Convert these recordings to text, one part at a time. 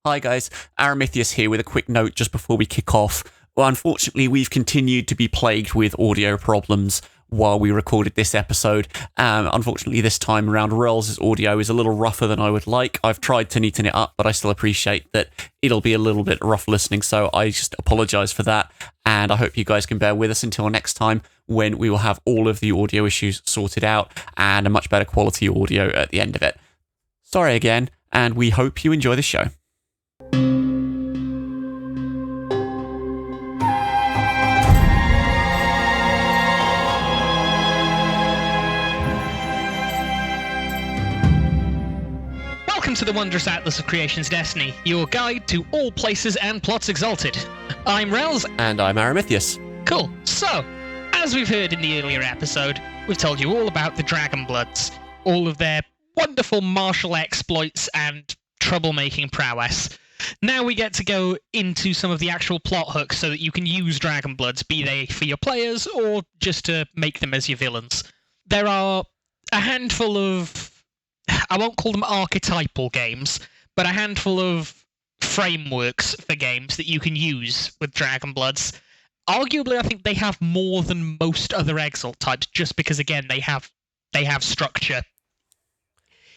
Hi guys, Aramithius here with a quick note just before we kick off. Well, unfortunately, we've continued to be plagued with audio problems while we recorded this episode. Unfortunately, this time around, Raelz' audio is a little rougher than I would like. I've tried to neaten it up, but I still appreciate that it'll be a little bit rough listening, so I just apologise for that, and I hope you guys can bear with us until next time when we will have all of the audio issues sorted out and a much better quality audio at the end of it. Sorry again, and we hope you enjoy the show. Welcome to the Wondrous Atlas of Creation's Destiny, your guide to all places and plots exalted. I'm Raelz. And I'm Aramithius. Cool. So, as we've heard in the earlier episode, we've told you all about the Dragonbloods, all of their wonderful martial exploits and troublemaking prowess. Now we get to go into some of the actual plot hooks so that you can use Dragonbloods, be they for your players or just to make them as your villains. There are a handful of, I won't call them archetypal games, but a handful of frameworks for games that you can use with Dragonbloods. Arguably, I think they have more than most other Exalt types, just because, again, they have structure.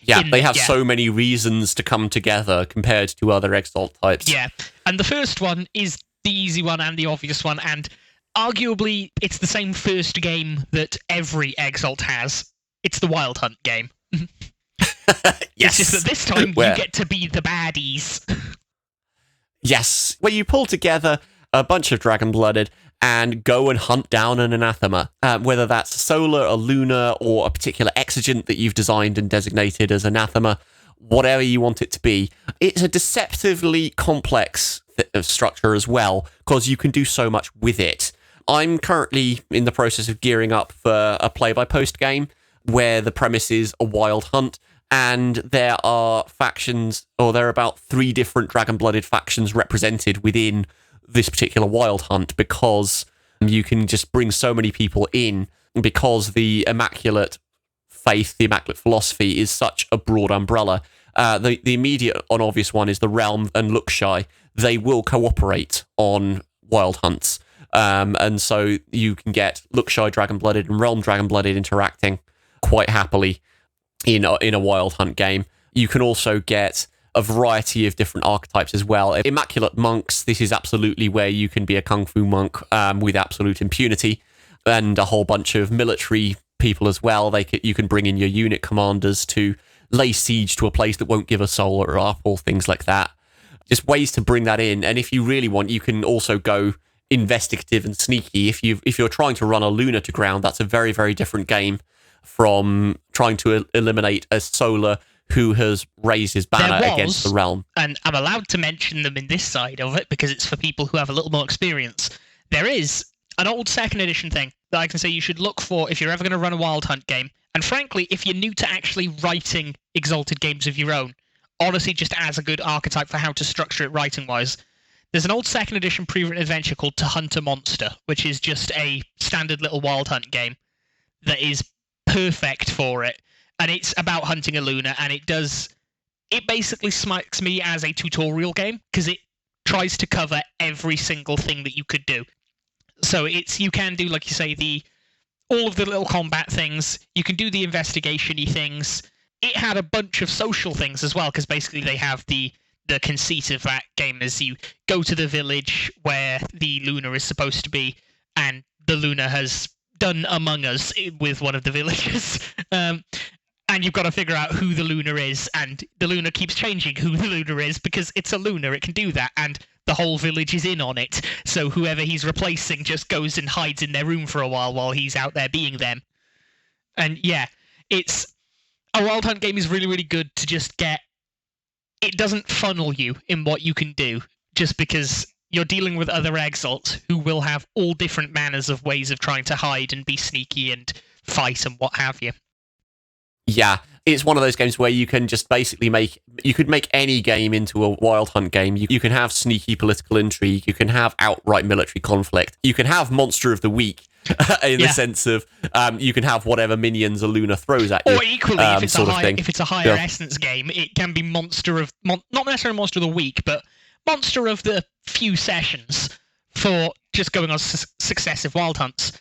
Yeah, they have so many reasons to come together compared to other Exalt types. Yeah, and the first one is the easy one and the obvious one, and arguably, it's the same first game that every Exalt has. It's the Wild Hunt game. Yes. It's just that this time you get to be the baddies. Yes, where you pull together a bunch of Dragonblooded and go and hunt down an anathema, whether that's solar, a lunar, or a particular exigent that you've designed and designated as anathema, whatever you want it to be. It's a deceptively complex structure as well, because you can do so much with it. I'm currently in the process of gearing up for a play-by-post game where the premise is a wild hunt, and there are factions, or there are about 3 different Dragonblooded factions represented within this particular wild hunt, because you can just bring so many people in, because the Immaculate Faith, the Immaculate Philosophy is such a broad umbrella. The immediate and obvious one is the Realm and Lookshy. They will cooperate on wild hunts, and so you can get Lookshy Dragonblooded and Realm Dragonblooded interacting quite happily in a wild hunt game. You can also get a variety of different archetypes as well. Immaculate Monks, this is absolutely where you can be a Kung Fu monk with absolute impunity, and a whole bunch of military people as well. You can bring in your unit commanders to lay siege to a place that won't give a soul or up, or things like that. Just ways to bring that in, and if you really want, you can also go investigative and sneaky. If you're trying to run a lunar to ground, that's a very, very different game from trying to eliminate a solar who has raised his banner against the realm. And I'm allowed to mention them in this side of it because it's for people who have a little more experience. There is an old 2nd edition thing that I can say you should look for if you're ever going to run a Wild Hunt game. And frankly, if you're new to actually writing Exalted games of your own, honestly, just as a good archetype for how to structure it writing-wise, there's an old 2nd edition pre-written adventure called To Hunt a Monster, which is just a standard little Wild Hunt game that is perfect for it. And it's about hunting a lunar, and it basically smacks me as a tutorial game, because it tries to cover every single thing that you could do. So you can do, like you say, all of the little combat things. You can do the investigation-y things. It had a bunch of social things as well, because basically they have the conceit of that game is you go to the village where the lunar is supposed to be, and the lunar has done Among Us with one of the villagers. And you've got to figure out who the lunar is, and the lunar keeps changing who the lunar is, because it's a lunar, it can do that, and the whole village is in on it. So whoever he's replacing just goes and hides in their room for a while he's out there being them. And yeah, a Wild Hunt game is really, really good to just get. It doesn't funnel you in what you can do, just because you're dealing with other Exalts who will have all different manners of ways of trying to hide and be sneaky and fight and what have you. Yeah, it's one of those games where you can just basically make any game into a Wild Hunt game. You can have sneaky political intrigue, you can have outright military conflict, you can have Monster of the Week, in the sense of you can have whatever minions a Luna throws at you. Or equally, if it's a higher Yeah. essence game, it can be monster of not necessarily monster of the week, but monster of the few sessions for just going on successive wild hunts.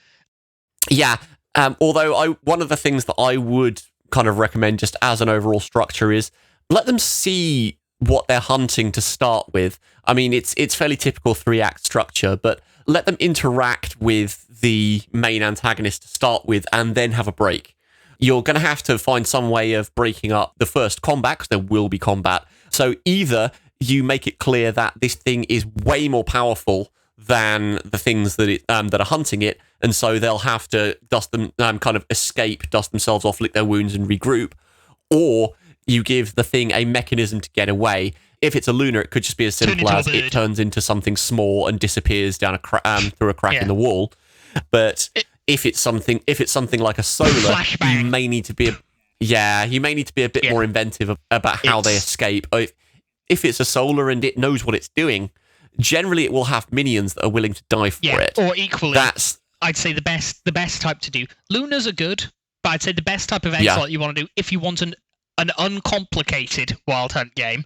Yeah. Although one of the things that I would kind of recommend just as an overall structure is let them see what they're hunting to start with. I mean, it's fairly typical 3-act structure, but let them interact with the main antagonist to start with and then have a break. You're going to have to find some way of breaking up the first combat, because there will be combat. So either you make it clear that this thing is way more powerful than the things that are hunting it, and so they'll have to kind of escape, dust themselves off, lick their wounds, and regroup. Or you give the thing a mechanism to get away. If it's a Luna, it could just be as simple as it turns into something small and disappears down through a crack in the wall. But if it's something like a solar, you may need to be a bit more inventive about how they escape. If it's a solar and it knows what it's doing, generally it will have minions that are willing to die for it. Or equally, I'd say the best type to do. Lunas are good, but I'd say the best type of Exalt you want to do if you want an uncomplicated wild hunt game,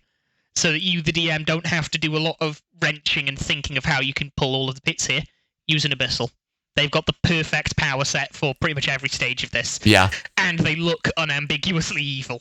so that you, the DM, don't have to do a lot of wrenching and thinking of how you can pull all of the bits here. Use an Abyssal. They've got the perfect power set for pretty much every stage of this. Yeah. And they look unambiguously evil.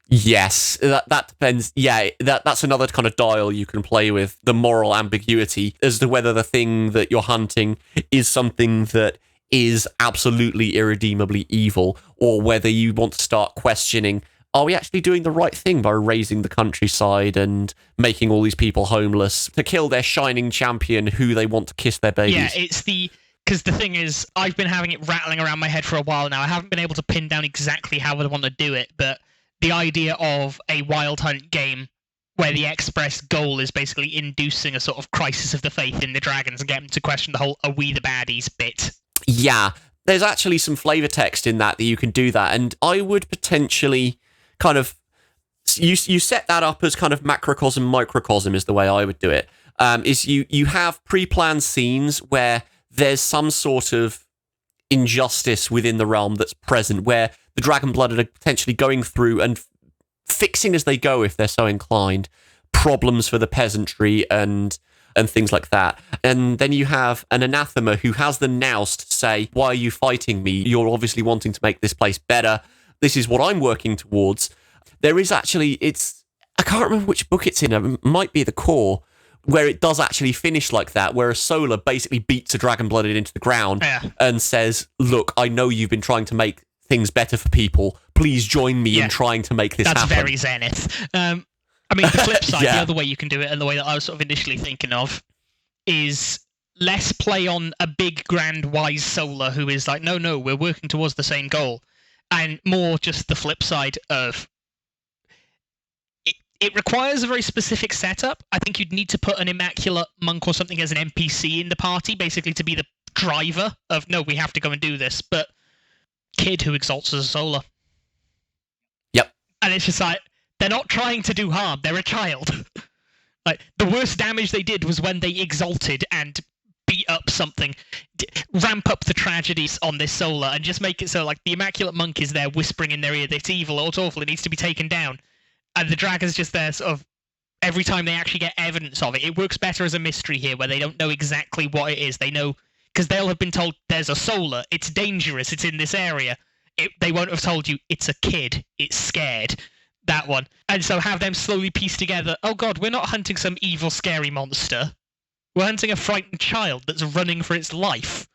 Yes, that depends. Yeah, that's another kind of dial you can play with, the moral ambiguity as to whether the thing that you're hunting is something that is absolutely irredeemably evil, or whether you want to start questioning, are we actually doing the right thing by razing the countryside and making all these people homeless to kill their shining champion who they want to kiss their babies? Yeah, because the thing is, I've been having it rattling around my head for a while now. I haven't been able to pin down exactly how I want to do it, but the idea of a wild hunt game where the express goal is basically inducing a sort of crisis of the faith in the dragons and get them to question the whole "are we the baddies" bit. Yeah, there's actually some flavor text in that you can do that, and I would potentially kind of you set that up as kind of macrocosm, microcosm is the way I would do it. Is you have pre-planned scenes where there's some sort of injustice within the realm that's present, where the Dragon-Blooded are potentially going through and fixing as they go, if they're so inclined, problems for the peasantry and things like that. And then you have an anathema who has the nous to say, why are you fighting me? You're obviously wanting to make this place better. This is what I'm working towards. There is actually, I can't remember which book it's in, it might be the core, where it does actually finish like that, where a solar basically beats a Dragon-Blooded into the ground and says, look, I know you've been trying to make things better for people. Please join me in trying to make this happen. That's very Zenith. I mean, the flip side, the other way you can do it, and the way that I was sort of initially thinking of, is less play on a big, grand, wise solar who is like, no, we're working towards the same goal, and more just the flip side of it requires a very specific setup. I think you'd need to put an Immaculate Monk or something as an NPC in the party, basically to be the driver of, no, we have to go and do this, but kid who exalts as a solar. Yep. And it's just like, they're not trying to do harm, they're a child. Like, the worst damage they did was when they exalted and beat up something, ramp up the tragedies on this solar, and just make it so, like, the Immaculate Monk is there whispering in their ear that it's evil or it's awful, it needs to be taken down. And the dragon's just there sort of, every time they actually get evidence of it. It works better as a mystery here, where they don't know exactly what it is. They know, because they'll have been told there's a solar, it's dangerous, it's in this area. They won't have told you it's a kid, it's scared. That one. And so have them slowly piece together, oh god, we're not hunting some evil, scary monster. We're hunting a frightened child that's running for its life.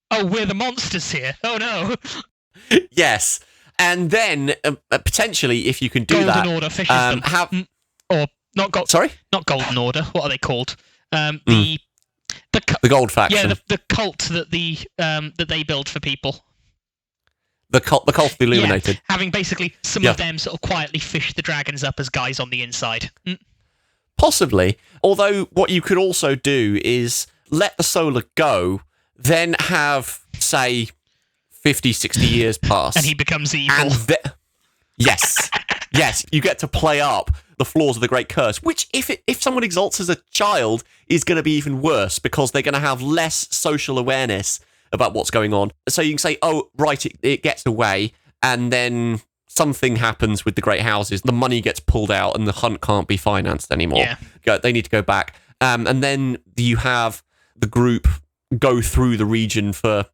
Oh, we're the monsters here. Oh no. Yes. And then, potentially, if you can do Golden that... Order fishes them. Or, not Sorry? Not Golden Order. What are they called? The Gold Faction. Yeah, the cult that that they build for people. The cult of the Illuminated. Yeah, having basically some of them sort of quietly fish the dragons up as guys on the inside. Possibly. Although, what you could also do is let the solar go, then have, say, 50, 60 years pass. And he becomes evil. Yes. Yes, you get to play up the flaws of the Great Curse, which, if someone exalts as a child, is going to be even worse, because they're going to have less social awareness about what's going on. So you can say, oh, right, it gets away, and then something happens with the great houses. The money gets pulled out, and the hunt can't be financed anymore. They need to go back. And then you have the group go through the region for...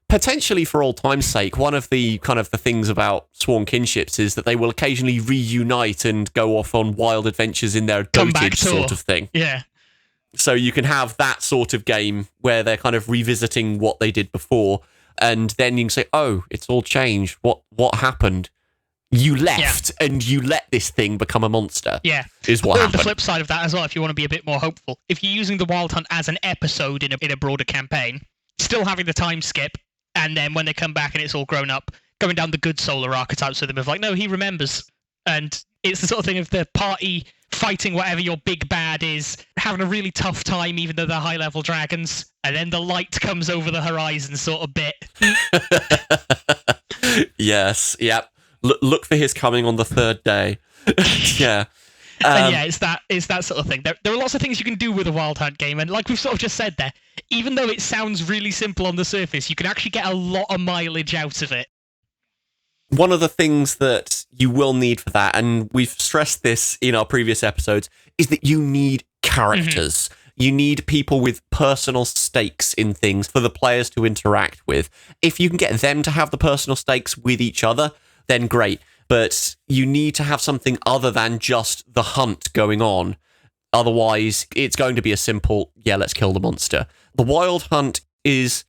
potentially for old time's sake. One of the kind of the things about sworn kinships is that they will occasionally reunite and go off on wild adventures in their dotage sort of thing. Yeah. So you can have that sort of game where they're kind of revisiting what they did before, and then you can say, oh, it's all changed. What happened? You left and you let this thing become a monster. Yeah. Is what happened. The flip side of that as well, if you want to be a bit more hopeful, if you're using the Wild Hunt as an episode in a broader campaign, still having the time skip, and then when they come back and it's all grown up, going down the good solar archetypes with them of like, no, he remembers. And it's the sort of thing of the party fighting whatever your big bad is, having a really tough time even though they're high-level dragons, and then the light comes over the horizon sort of bit. Yes, yep. Look for his coming on the third day. Yeah. And yeah, it's that sort of thing. There are lots of things you can do with a Wild Hunt game, and like we've sort of just said there, even though it sounds really simple on the surface, you can actually get a lot of mileage out of it. One of the things that you will need for that, and we've stressed this in our previous episodes, is that you need characters. You need people with personal stakes in things for the players to interact with. If you can get them to have the personal stakes with each other, then great. But you need to have something other than just the hunt going on. Otherwise, it's going to be a simple, let's kill the monster. The Wild Hunt it's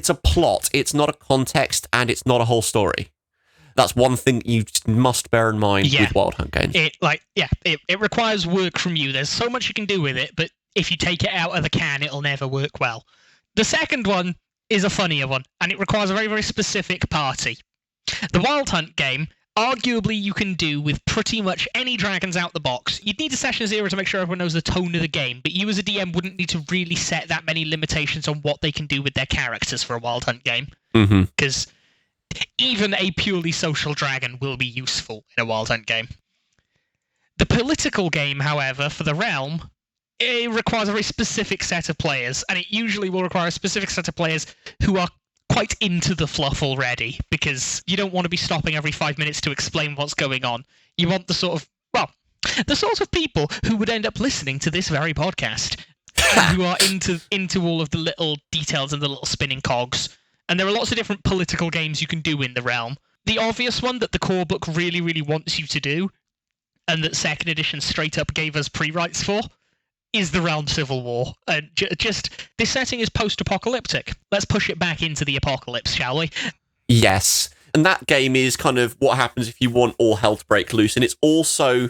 a plot. It's not a context, and it's not a whole story. That's one thing you must bear in mind with Wild Hunt games. It requires work from you. There's so much you can do with it, but if you take it out of the can, it'll never work well. The second one is a funnier one, and it requires a very, very specific party. The Wild Hunt game, arguably you can do with pretty much any dragons out the box. You'd need a session 0 to make sure everyone knows the tone of the game, but you as a DM wouldn't need to really set that many limitations on what they can do with their characters for a Wild Hunt game. Because even a purely social dragon will be useful in a Wild Hunt game. The political game, however, for the realm, it requires a very specific set of players, and it usually will require a specific set of players who are quite into the fluff already, because you don't want to be stopping every 5 minutes to explain what's going on. You want the sort of people who would end up listening to this very podcast, and who are into all of the little details and the little spinning cogs. And there are lots of different political games you can do in the realm. The obvious one that the core book really, really wants you to do, and that 2nd edition straight up gave us pre-writes for, is the Realm Civil War. And just this setting is post-apocalyptic. Let's push it back into the apocalypse, shall we? Yes. And that game is kind of what happens if you want all hell to break loose. And it's also,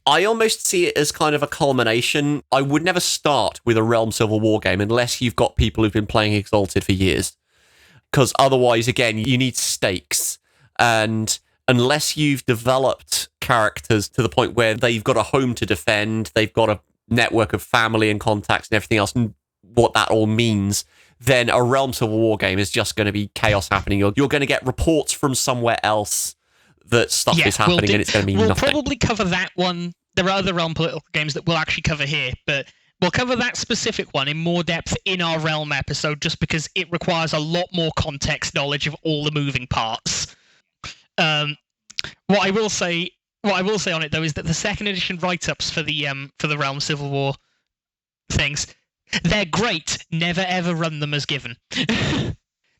I almost see it as kind of a culmination. I would never start with a Realm Civil War game unless you've got people who've been playing Exalted for years. Because otherwise, again, you need stakes. And unless you've developed characters to the point where they've got a home to defend, they've got a network of family and contacts and everything else, and what that all means, then a Realm Civil War game is just going to be chaos happening. You're going to get reports from somewhere else that stuff is happening, and it's going to mean nothing. We'll probably cover that one. There are other Realm political games that we'll actually cover here, but we'll cover that specific one in more depth in our Realm episode, just because it requires a lot more context knowledge of all the moving parts. What I will say on it though is that the 2nd edition write-ups for the Realm Civil War things, they're great. Never ever run them as given. The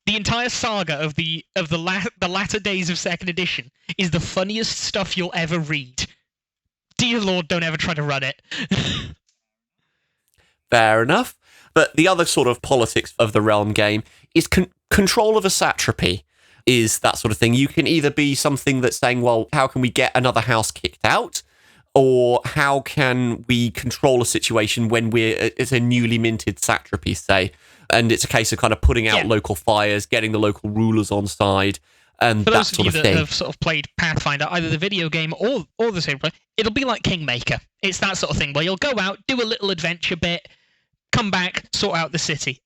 entire saga of the latter days of 2nd edition is the funniest stuff you'll ever read. Dear Lord, don't ever try to run it. Fair enough. But the other sort of politics of the Realm game is control of a satrapy. Is that sort of thing. You can either be something that's saying, well, how can we get another house kicked out? Or how can we control a situation when it's a newly minted satrapy, say? And it's a case of kind of putting out local fires, getting the local rulers on side, and that sort of thing. For those of you that have sort of played Pathfinder, either the video game or the same play, it'll be like Kingmaker. It's that sort of thing where you'll go out, do a little adventure bit, come back, sort out the city.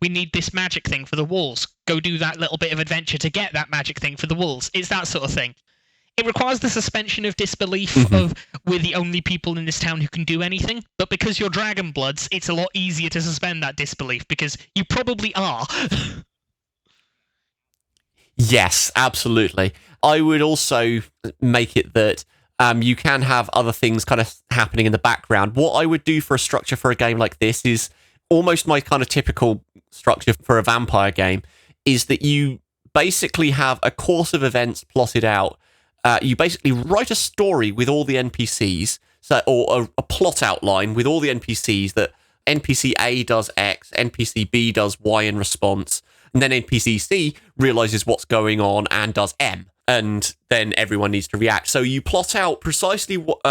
We need this magic thing for the walls. Go do that little bit of adventure to get that magic thing for the walls. It's that sort of thing. It requires the suspension of disbelief of we're the only people in this town who can do anything. But because you're Dragon Bloods, it's a lot easier to suspend that disbelief because you probably are. Yes, absolutely. I would also make it that you can have other things kind of happening in the background. What I would do for a structure for a game like this is almost my kind of typical structure for a vampire game, is that you basically have a course of events plotted out. You basically write a story with all the NPCs, or a plot outline with all the NPCs, that NPC A does X, NPC B does Y in response, and then NPC C realizes what's going on and does M, and then everyone needs to react. So you plot out roughly what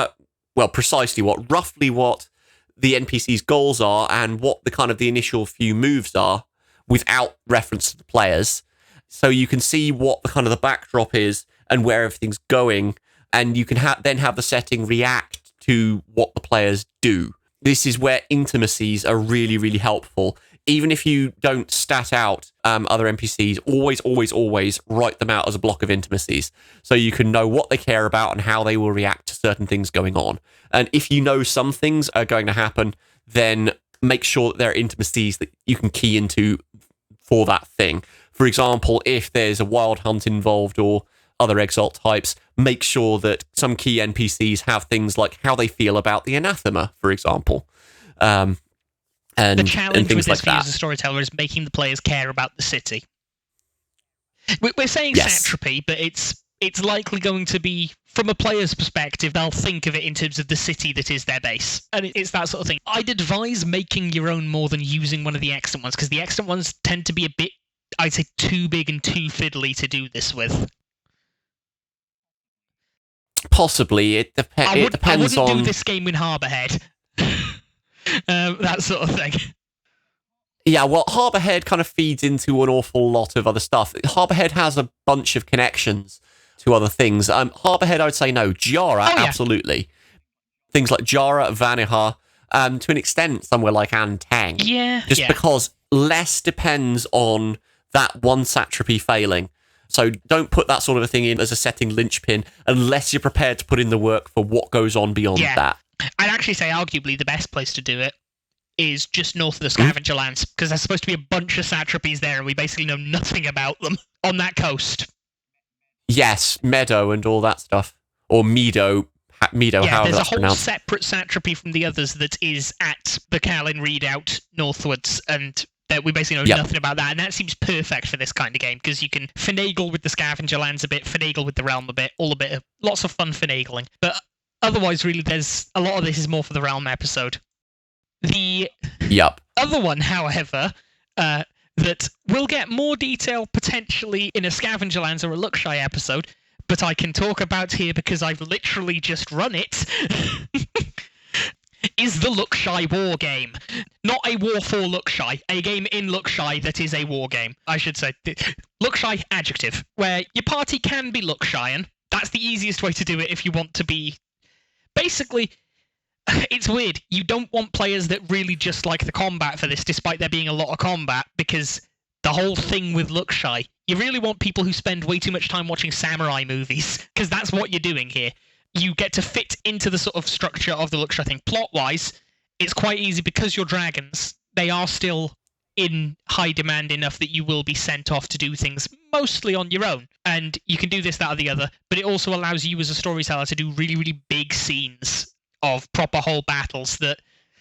the NPC's goals are and what the kind of the initial few moves are without reference to the players. So you can see what the kind of the backdrop is and where everything's going, and you can then have the setting react to what the players do. This is where intimacies are really, really helpful. Even if you don't stat out other NPCs, always write them out as a block of intimacies, so you can know what they care about and how they will react to certain things going on. And if you know some things are going to happen, then make sure that there are intimacies that you can key into for that thing. For example, if there's a wild hunt involved or other Exalt types, make sure that some key NPCs have things like how they feel about the anathema, for example. And the challenge with this like for you as a storyteller is making the players care about the city. We're saying satrapy, but it's likely going to be, from a player's perspective, they'll think of it in terms of the city that is their base. And it's that sort of thing. I'd advise making your own more than using one of the excellent ones, because the excellent ones tend to be a bit, I'd say, too big and too fiddly to do this with. Possibly. It depends on... I wouldn't do this game in Harborhead. That sort of thing. Yeah, well, Harborhead kind of feeds into an awful lot of other stuff. Harborhead has a bunch of connections to other things. Harborhead, I would say no. Jara, absolutely. Things like Jara, Vanaha, to an extent, somewhere like Antang. Yeah. Because less depends on that one satrapy failing. So don't put that sort of a thing in as a setting linchpin unless you're prepared to put in the work for what goes on beyond that. I'd actually say arguably the best place to do it is just north of the Scavenger Lands, because there's supposed to be a bunch of satrapies there and we basically know nothing about them on that coast. Yes, Meadow and all that stuff. Or Meadow, however that's pronounced. There's a whole separate satrapy from the others that is at the Calin Redoubt northwards, and that we basically know nothing about that, and that seems perfect for this kind of game, because you can finagle with the Scavenger Lands a bit, finagle with the Realm a bit, lots of fun finagling. But otherwise, really, there's a lot of this is more for the Realm episode. The other one, however, that will get more detail potentially in a Scavenger Lands or a Luxshy episode, but I can talk about here because I've literally just run it, is the Luxshy war game. Not a war for Luxshy, a game in Luxshy that is a war game, I should say. Luxshy adjective, where your party can be Luxshian. That's the easiest way to do it if you want to be... Basically, it's weird. You don't want players that really just like the combat for this, despite there being a lot of combat, because the whole thing with Luxshy, you really want people who spend way too much time watching samurai movies, because that's what you're doing here. You get to fit into the sort of structure of the Luxshy thing. Plot-wise, it's quite easy because you're dragons. They are still in high demand enough that you will be sent off to do things mostly on your own. And you can do this, that, or the other, but it also allows you as a storyteller to do really, really big scenes of proper whole battles. That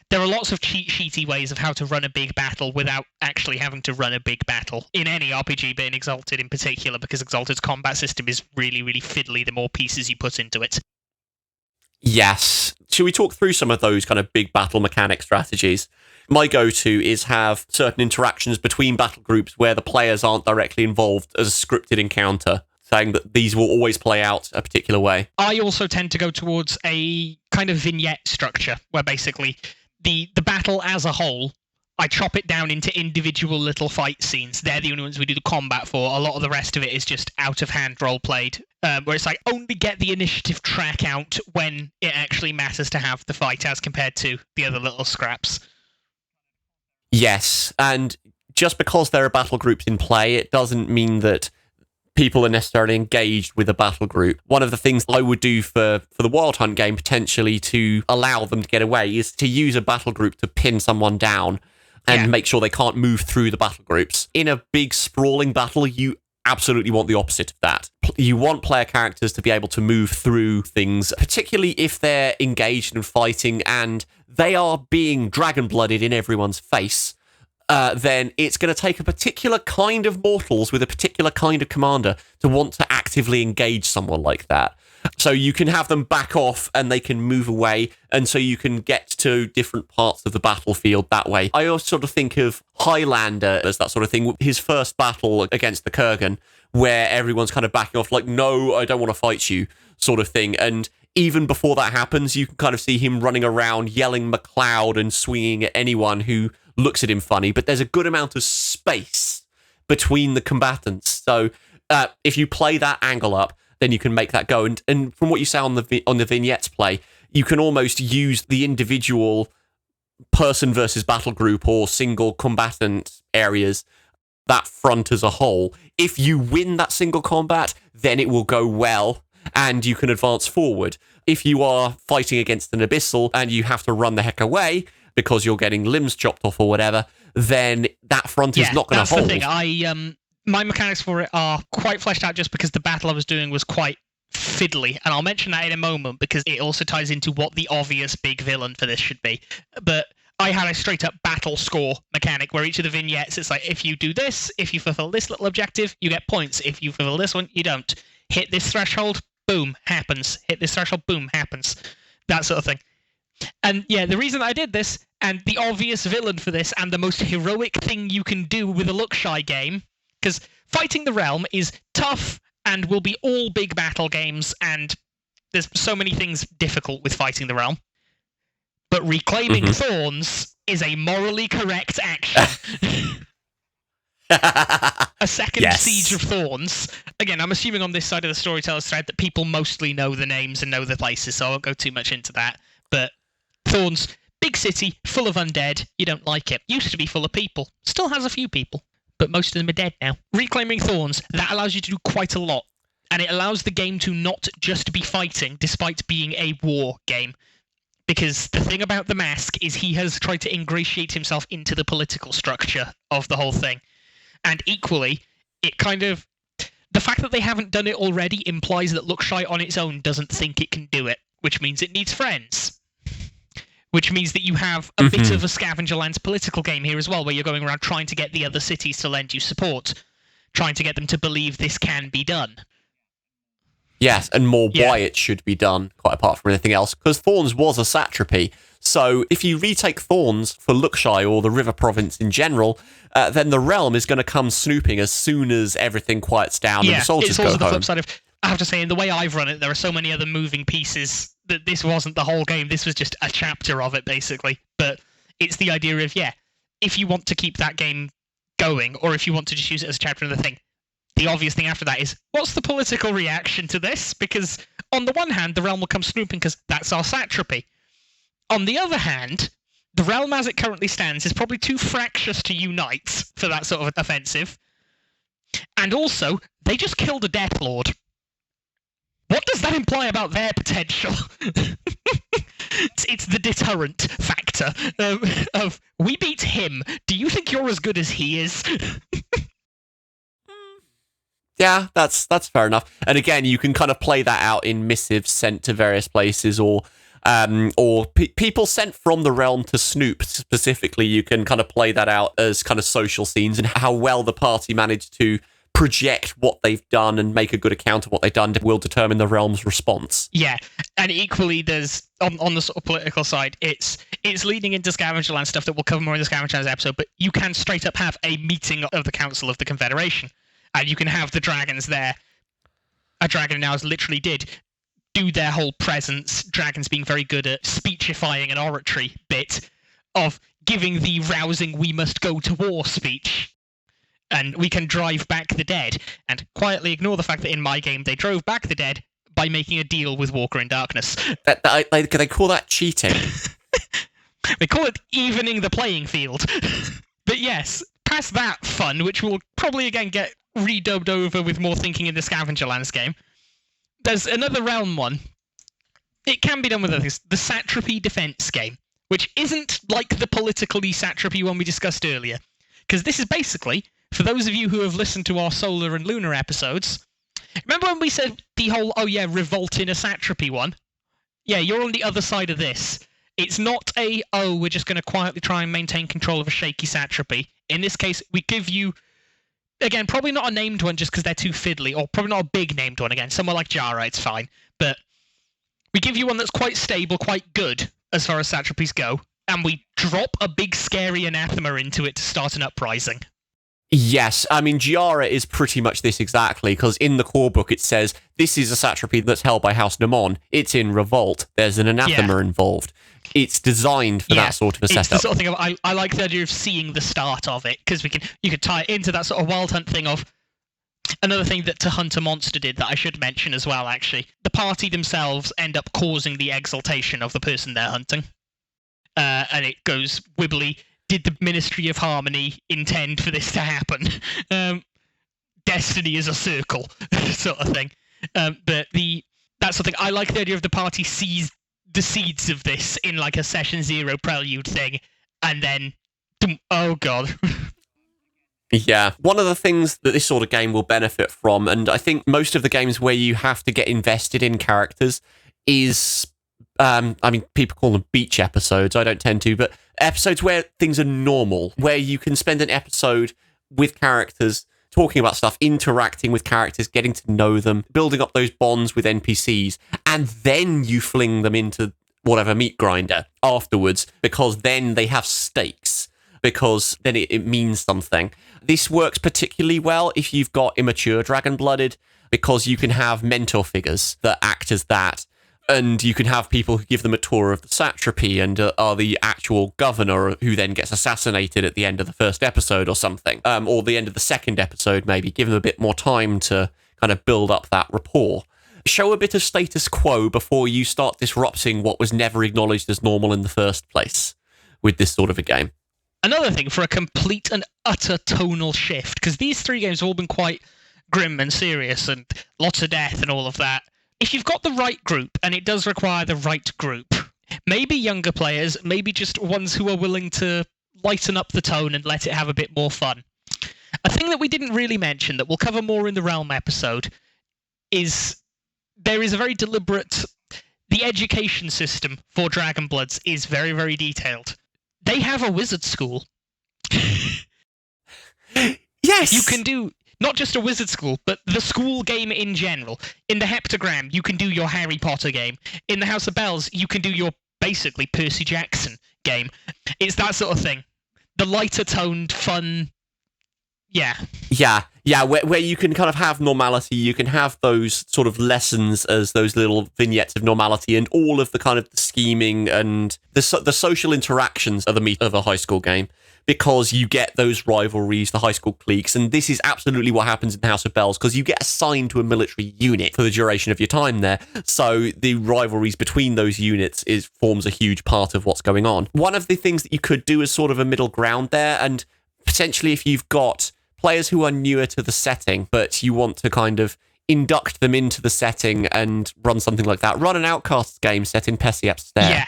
there are lots of cheat sheety ways of how to run a big battle without actually having to run a big battle in any RPG, but in Exalted in particular, because Exalted's combat system is really, really fiddly the more pieces you put into it. Yes. Should we talk through some of those kind of big battle mechanic strategies? My go-to is have certain interactions between battle groups where the players aren't directly involved as a scripted encounter, saying that these will always play out a particular way. I also tend to go towards a kind of vignette structure, where basically the battle as a whole, I chop it down into individual little fight scenes. They're the only ones we do the combat for. A lot of the rest of it is just out-of-hand role-played, where it's like, only get the initiative track out when it actually matters to have the fight, as compared to the other little scraps. Yes, and just because there are battle groups in play, it doesn't mean that people are necessarily engaged with a battle group. One of the things I would do for the Wild Hunt game, potentially to allow them to get away, is to use a battle group to pin someone down and make sure they can't move through the battle groups. In a big sprawling battle, you absolutely want the opposite of that. You want player characters to be able to move through things, particularly if they're engaged in fighting and they are being dragon-blooded in everyone's face. Then it's going to take a particular kind of mortals with a particular kind of commander to want to actively engage someone like that. So you can have them back off and they can move away, and so you can get to different parts of the battlefield that way. I also sort of think of Highlander as that sort of thing. His first battle against the Kurgan, where everyone's kind of backing off like, no, I don't want to fight you, sort of thing. And even before that happens, you can kind of see him running around yelling McLeod and swinging at anyone who looks at him funny, but there's a good amount of space between the combatants. So if you play that angle up, then you can make that go. And from what you say on the vignettes play, you can almost use the individual person versus battle group or single combatant areas, that front as a whole. If you win that single combat, then it will go well and you can advance forward. If you are fighting against an abyssal and you have to run the heck away because you're getting limbs chopped off or whatever, then that front is not going to hold. That's the thing. My mechanics for it are quite fleshed out just because the battle I was doing was quite fiddly, and I'll mention that in a moment because it also ties into what the obvious big villain for this should be. But I had a straight-up battle score mechanic where each of the vignettes, it's like, if you do this, if you fulfill this little objective, you get points. If you fulfill this one, you don't. Hit this threshold, boom, happens. Hit this threshold, boom, happens. That sort of thing. And yeah, the reason I did this, and the obvious villain for this, and the most heroic thing you can do with a look-shy game, because fighting the realm is tough and will be all big battle games, and there's so many things difficult with fighting the realm. But reclaiming thorns is a morally correct action. A second siege of thorns. Again, I'm assuming on this side of the storyteller's thread that people mostly know the names and know the places, so I won't go too much into that. But thorns, big city, full of undead. You don't like it. Used to be full of people. Still has a few people, but most of them are dead now. Reclaiming thorns, that allows you to do quite a lot. And it allows the game to not just be fighting, despite being a war game. Because the thing about the mask is he has tried to ingratiate himself into the political structure of the whole thing. And equally, it kind of... the fact that they haven't done it already implies that Lookshy on its own doesn't think it can do it, which means it needs friends. Which means that you have a bit of a scavenger lands political game here as well, where you're going around trying to get the other cities to lend you support, trying to get them to believe this can be done. Yes, and more why it should be done, quite apart from anything else, because Thorns was a satrapy. So if you retake Thorns for Lookshy or the River Province in general, then the realm is going to come snooping as soon as everything quiets down and the soldiers go home. Yeah, it's also the flip side of, I have to say, in the way I've run it, there are so many other moving pieces that this wasn't the whole game. This was just a chapter of it, basically. But it's the idea of, if you want to keep that game going, or if you want to just use it as a chapter of the thing, the obvious thing after that is, what's the political reaction to this? Because on the one hand, the realm will come snooping because that's our satrapy. On the other hand, the realm as it currently stands is probably too fractious to unite for that sort of offensive. And also, they just killed a Death Lord. What does that imply about their potential? It's the deterrent factor of, we beat him. Do you think you're as good as he is? Yeah, that's fair enough. And again, you can kind of play that out in missives sent to various places, or people sent from the realm to Snoop specifically. You can kind of play that out as kind of social scenes and how well the party managed to project what they've done and make a good account of what they've done will determine the realm's response. Yeah, and equally there's, on the sort of political side, it's leading into Scavenger Land stuff that we'll cover more in the Scavenger Land episode, but you can straight up have a meeting of the Council of the Confederation, and you can have the dragons there. A dragon now literally did do their whole presence, dragons being very good at speechifying an oratory bit of giving the rousing "we must go to war" speech. And we can drive back the dead, and quietly ignore the fact that in my game they drove back the dead by making a deal with Walker in Darkness. They call that cheating. They call it evening the playing field. But yes, past that fun, which will probably again get redubbed over with more thinking in the Scavenger Lands game, there's another realm one. It can be done with other things. The Satrapy Defense game, which isn't like the politically satrapy one we discussed earlier. Because this is basically For those of you who have listened to our solar and lunar episodes, remember when we said the whole, revolt in a satrapy one? Yeah, you're on the other side of this. It's not we're just going to quietly try and maintain control of a shaky satrapy. In this case, we give you, again, probably not a named one just because they're too fiddly, or probably not a big named one, again. Somewhere like Jara, it's fine. But we give you one that's quite stable, quite good, as far as satrapies go, and we drop a big scary anathema into it to start an uprising. Yes, I mean, Giara is pretty much this exactly, because in the core book it says, this is a satrapy that's held by House Namon. It's in revolt. There's an anathema involved. It's designed for that sort of a setup. It's the sort of thing of, I like the idea of seeing the start of it, because you could tie it into that sort of Wild Hunt thing of, another thing that To Hunt a Monster did that I should mention as well, actually. The party themselves end up causing the exaltation of the person they're hunting. And it goes wibbly. Did the Ministry of Harmony intend for this to happen? Destiny is a circle, sort of thing. But that sort of thing. I like the idea of the party sees the seeds of this in like a Session Zero prelude thing, and then, oh god. Yeah. One of the things that this sort of game will benefit from, and I think most of the games where you have to get invested in characters is, people call them beach episodes. I don't tend to, but episodes where things are normal, where you can spend an episode with characters, talking about stuff, interacting with characters, getting to know them, building up those bonds with NPCs, and then you fling them into whatever meat grinder afterwards, because then they have stakes, because then it means something. This works particularly well if you've got immature Dragon-Blooded, because you can have mentor figures that act as that, and you can have people who give them a tour of the satrapy and are the actual governor, who then gets assassinated at the end of the first episode or something, or the end of the second episode maybe. Give them a bit more time to kind of build up that rapport. Show a bit of status quo before you start disrupting what was never acknowledged as normal in the first place with this sort of a game. Another thing for a complete and utter tonal shift, because these three games have all been quite grim and serious and lots of death and all of that. If you've got the right group, and it does require the right group, maybe younger players, maybe just ones who are willing to lighten up the tone and let it have a bit more fun. A thing that we didn't really mention that we'll cover more in the Realm episode is there is a very deliberate... The education system for Dragonbloods is very, very detailed. They have a wizard school. Yes! You can do... Not just a wizard school, but the school game in general. In the Heptagram, you can do your Harry Potter game. In the House of Bells, you can do your, basically, Percy Jackson game. It's that sort of thing. The lighter toned, fun... Yeah, where you can kind of have normality, you can have those sort of lessons as those little vignettes of normality, and all of the kind of scheming and the social interactions are the meat of a high school game, because you get those rivalries, the high school cliques, and this is absolutely what happens in the House of Bells, because you get assigned to a military unit for the duration of your time there, so the rivalries between those units forms a huge part of what's going on. One of the things that you could do is sort of a middle ground there, and potentially if you've got players who are newer to the setting, but you want to kind of induct them into the setting and run something like that, run an Outcasts game set in Pessiap's Stair. Yeah.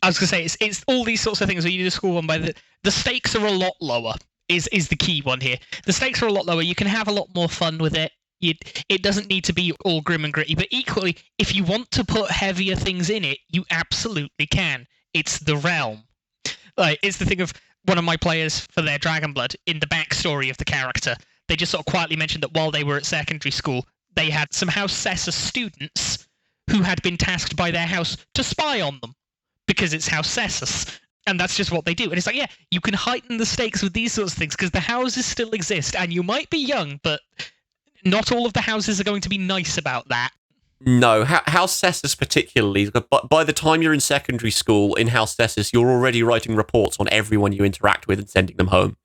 I was going to say, it's all these sorts of things where you do the school one by the stakes are a lot lower, is the key one here. The stakes are a lot lower. You can have a lot more fun with it. It doesn't need to be all grim and gritty, but equally, if you want to put heavier things in it, you absolutely can. It's the realm. Like, it's the thing of one of my players for their Dragonblood, in the backstory of the character, they just sort of quietly mentioned that while they were at secondary school, they had some House Cessa students who had been tasked by their house to spy on them, because it's House Cessus, and that's just what they do. And it's like, yeah, you can heighten the stakes with these sorts of things, because the houses still exist, and you might be young, but not all of the houses are going to be nice about that. No, House Cessus particularly, but by the time you're in secondary school in House Cessus, you're already writing reports on everyone you interact with and sending them home.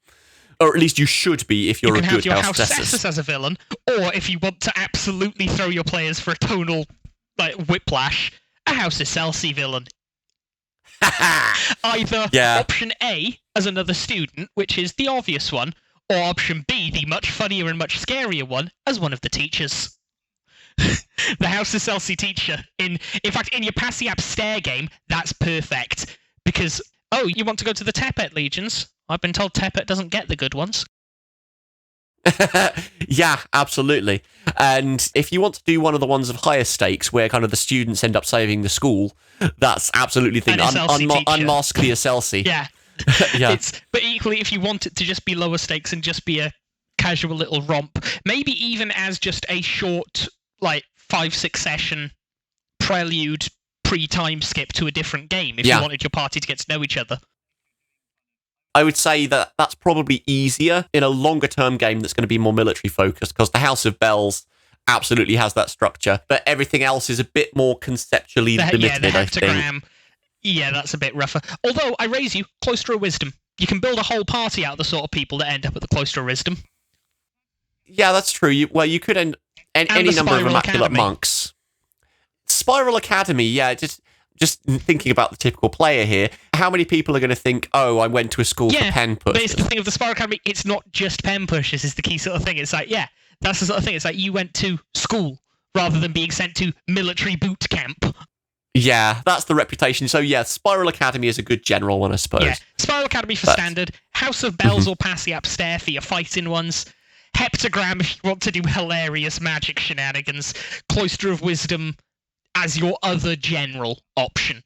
Or at least you should be if you're a good House Cessus. You can have your House Cessus as a villain, or if you want to absolutely throw your players for a tonal whiplash, a House Excelsi villain. Either option A as another student, which is the obvious one, or option B, the much funnier and much scarier one, as one of the teachers. The House Excelsi teacher. In fact, in your Pessiap Stair game, that's perfect. Because, you want to go to the Tepet Legions? I've been told Tepet doesn't get the good ones. Yeah, absolutely. And if you want to do one of the ones of higher stakes where kind of the students end up saving the school, that's absolutely the thing. An SLC teacher. Unmask the SLC. Yeah. Yeah. But equally, if you want it to just be lower stakes and just be a casual little romp, maybe even as just a short, like 5-6 session prelude pre-time skip to a different game, if you wanted your party to get to know each other. I would say that that's probably easier in a longer term game that's going to be more military focused, because the House of Bells absolutely has that structure, but everything else is a bit more conceptually limited, Yeah, the I think. heptagram. Yeah, that's a bit rougher. Although, I raise you, Cloister of Wisdom. You can build a whole party out of the sort of people that end up at the Cloister of Wisdom. Yeah, that's true. You could end any number of Immaculate Academy. Monks. Spiral Academy, yeah, just thinking about the typical player here, how many people are going to think, oh, I went to a school for pen pushers? But it's the thing of the Spiral Academy, it's not just pen pushers is the key sort of thing. It's like, yeah, that's the sort of thing. It's like you went to school rather than being sent to military boot camp. Yeah, that's the reputation. So yeah, Spiral Academy is a good general one, I suppose. Yeah, Spiral Academy for standard, House of Bells or Passiap Stair for your fighting ones, Heptagram if you want to do hilarious magic shenanigans, Cloister of Wisdom as your other general option.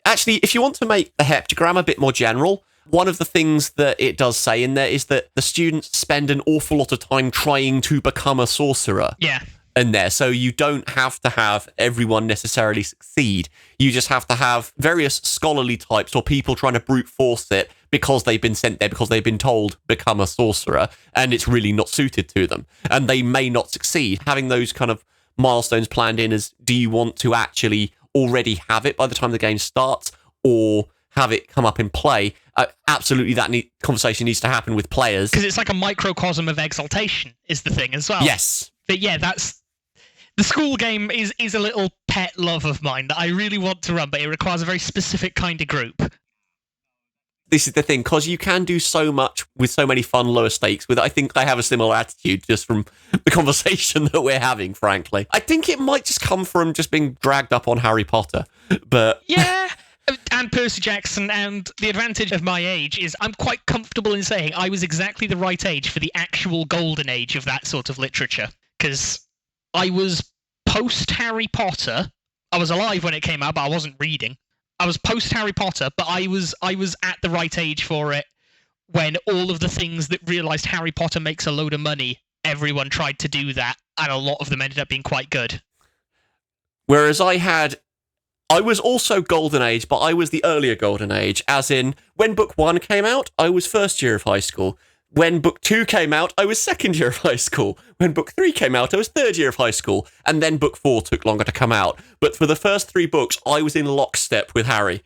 Actually, if you want to make the heptagram a bit more general, one of the things that it does say in there is that the students spend an awful lot of time trying to become a sorcerer. Yeah. In there, so you don't have to have everyone necessarily succeed. You just have to have various scholarly types or people trying to brute force it because they've been sent there, because they've been told become a sorcerer, and it's really not suited to them, and they may not succeed. Having those kind of milestones planned in as, do you want to actually already have it by the time the game starts, or have it come up in play? Absolutely, that conversation needs to happen with players, because it's like a microcosm of Exaltation is the thing as well. Yes. But yeah, that's the school game is a little pet love of mine that I really want to run, but it requires a very specific kind of group. This is the thing, because you can do so much with so many fun lower stakes with it. I think I have a similar attitude just from the conversation that we're having, frankly. I think it might just come from just being dragged up on Harry Potter, but... Yeah, and Percy Jackson, and the advantage of my age is I'm quite comfortable in saying I was exactly the right age for the actual golden age of that sort of literature, because I was post-Harry Potter. I was alive when it came out, but I wasn't reading. I was post-Harry Potter, but I was at the right age for it when all of the things that realised Harry Potter makes a load of money, everyone tried to do that, and a lot of them ended up being quite good. Whereas I was also Golden Age, but I was the earlier Golden Age, as in, when Book 1 came out, I was first year of high school. When Book 2 came out, I was second year of high school. When Book 3 came out, I was third year of high school. And then Book 4 took longer to come out. But for the first 3 books, I was in lockstep with Harry.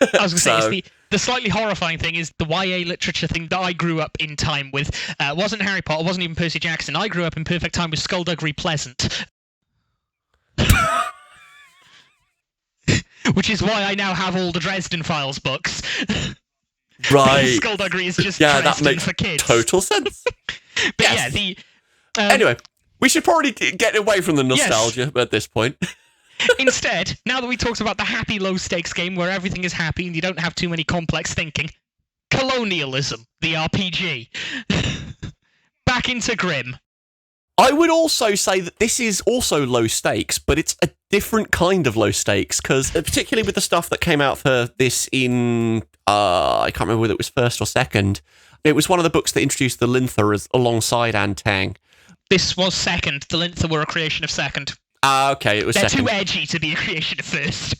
I was going to say, the slightly horrifying thing is the YA literature thing that I grew up in time with wasn't Harry Potter, wasn't even Percy Jackson. I grew up in perfect time with Skullduggery Pleasant. Which is why I now have all the Dresden Files books. Right. Skullduggery is just that Dresden makes for kids. Total sense. But yes. yeah, anyway, we should probably get away from the nostalgia at this point. Instead, now that we talked about the happy low-stakes game where everything is happy and you don't have too many complex thinking, Colonialism, the RPG. Back into Grimm. I would also say that this is also low stakes, but it's a different kind of low stakes, because particularly with the stuff that came out for this in, I can't remember whether it was first or second, it was one of the books that introduced the Linther alongside Antang. This was second. The Linther were a creation of second. Okay, it was They're second. too edgy to be a creation of first.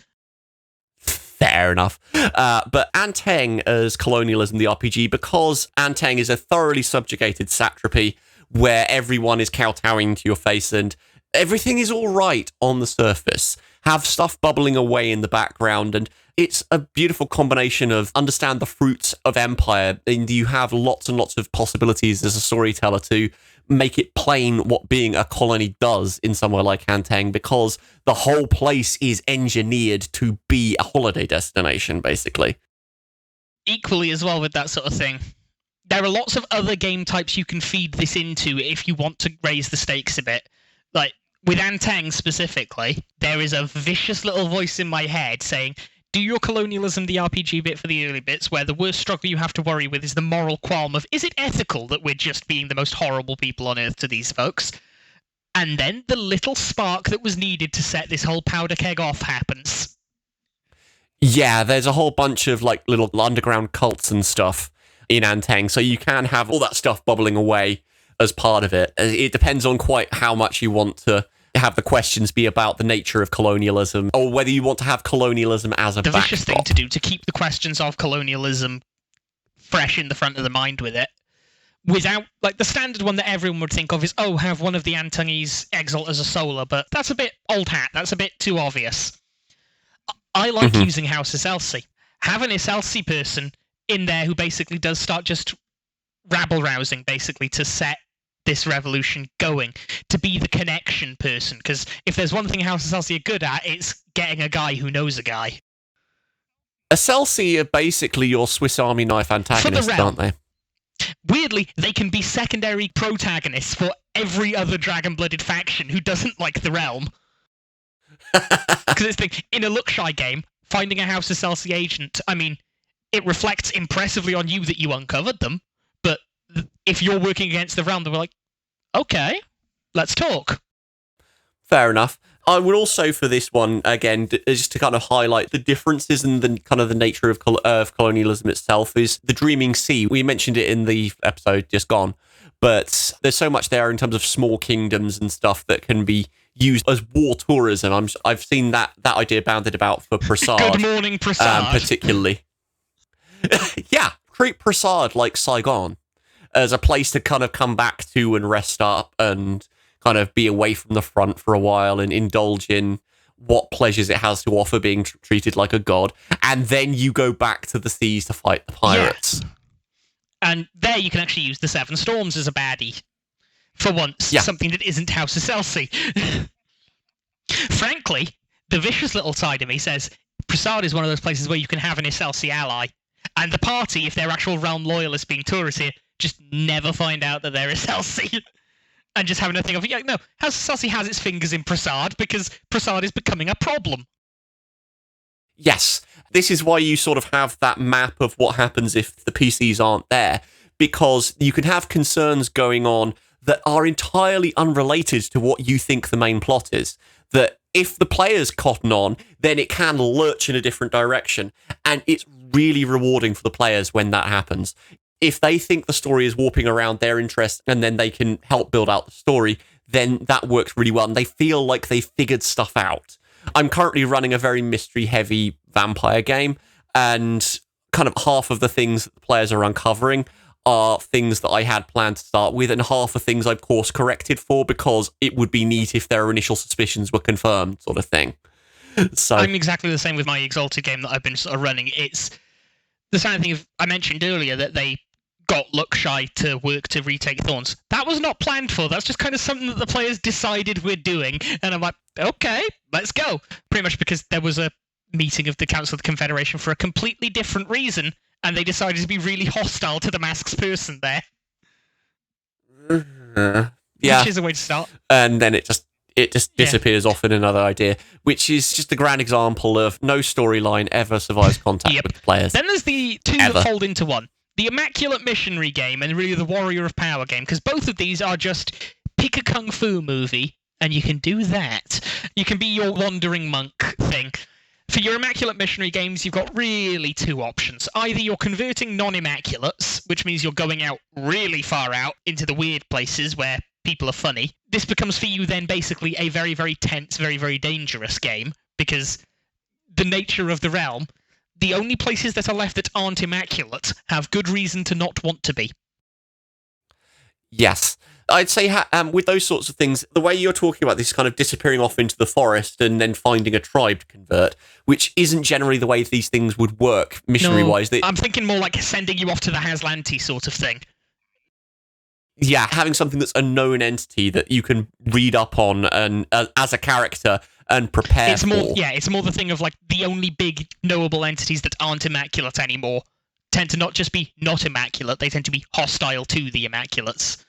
Fair enough. But Antang as Colonialism, the RPG, because Antang is a thoroughly subjugated satrapy where everyone is kowtowing to your face and everything is all right on the surface. Have stuff bubbling away in the background, and it's a beautiful combination of understand the fruits of empire, and you have lots and lots of possibilities as a storyteller to make it plain what being a colony does in somewhere like Antang, because the whole place is engineered to be a holiday destination, basically. Equally as well with that sort of thing, there are lots of other game types you can feed this into if you want to raise the stakes a bit. Like, with Antang specifically, there is a vicious little voice in my head saying, do your colonialism the RPG bit for the early bits, where the worst struggle you have to worry with is the moral qualm of, is it ethical that we're just being the most horrible people on Earth to these folks? And then the little spark that was needed to set this whole powder keg off happens. Yeah, there's a whole bunch of like little underground cults and stuff in Anteng, so you can have all that stuff bubbling away as part of it. It depends on quite how much you want to have the questions be about the nature of colonialism, or whether you want to have colonialism as a backdrop. The vicious thing to do to keep the questions of colonialism fresh in the front of the mind with it, without, like, the standard one that everyone would think of is, oh, have one of the Antungese exalt as a solar, but that's a bit old hat, that's a bit too obvious. I like using House Iselsi. Have an Iselsi person in there who basically does start just rabble-rousing, basically, to set this revolution going, to be the connection person, because if there's one thing House Iselsi are good at, it's getting a guy who knows a guy. Iselsi are basically your Swiss Army knife antagonists, aren't they? Weirdly, they can be secondary protagonists for every other dragon-blooded faction who doesn't like the realm. Because it's the thing, in a look-shy game, finding a House Iselsi agent, I mean, it reflects impressively on you that you uncovered them, but if you're working against the realm, they're like, okay, let's talk. Fair enough. I would also, for this one, again, just to kind of highlight the differences in the kind of the nature of colonialism itself, is the Dreaming Sea. We mentioned it in the episode just gone, but there's so much there in terms of small kingdoms and stuff that can be used as war tourism. I've seen that idea bounded about for Prasad. Good morning, Prasad. Particularly. Yeah, treat Prasad like Saigon as a place to kind of come back to and rest up and kind of be away from the front for a while and indulge in what pleasures it has to offer, being treated like a god. And then you go back to the seas to fight the pirates. Yeah. And there you can actually use the Seven Storms as a baddie. For once, something that isn't House Iselsi. Frankly, the vicious little side of me says, Prasad is one of those places where you can have an Iselsi ally. And the party, if they're actual realm loyalists being tourists here, just never find out that they're Iselsi. And just have nothing of it. Yeah, no, House Iselsi has its fingers in Prasad because Prasad is becoming a problem. Yes, this is why you sort of have that map of what happens if the PCs aren't there, because you can have concerns going on that are entirely unrelated to what you think the main plot is. That if the players cotton on, then it can lurch in a different direction, and it's really rewarding for the players when that happens. If they think the story is warping around their interests and then they can help build out the story, then that works really well, and they feel like they figured stuff out. I'm currently running a very mystery-heavy vampire game, and kind of half of the things that the players are uncovering are things that I had planned to start with, and half are things I've course-corrected for because it would be neat if their initial suspicions were confirmed, sort of thing. So I'm exactly the same with my Exalted game that I've been sort of running. It's the same thing I mentioned earlier, that they got look-shy to work to retake Thorns. That was not planned for. That's just kind of something that the players decided we're doing. And I'm like, okay, let's go. Pretty much because there was a meeting of the Council of the Confederation for a completely different reason, and they decided to be really hostile to the Masks person there. Yeah. Which is a way to start. And then it just disappears off in another idea, which is just a grand example of no storyline ever survives contact with the players. Then there's the two that fold into one. The Immaculate Missionary game and really the Warrior of Power game, because both of these are just pick a kung fu movie, and you can do that. You can be your wandering monk thing. For your Immaculate Missionary games, you've got really two options. Either you're converting non-Immaculates, which means you're going out really far out into the weird places where people are funny. This becomes for you then basically a very, very tense, very, very dangerous game, because the nature of the realm, the only places that are left that aren't immaculate have good reason to not want to be. Yes. I'd say with those sorts of things, the way you're talking about this kind of disappearing off into the forest and then finding a tribe to convert, which isn't generally the way these things would work, missionary-wise. No, I'm thinking more like sending you off to the Haslanti sort of thing. Yeah, having something that's a known entity that you can read up on and as a character and prepare for. It's more the thing of like the only big knowable entities that aren't immaculate anymore tend to not just be not immaculate, they tend to be hostile to the immaculates.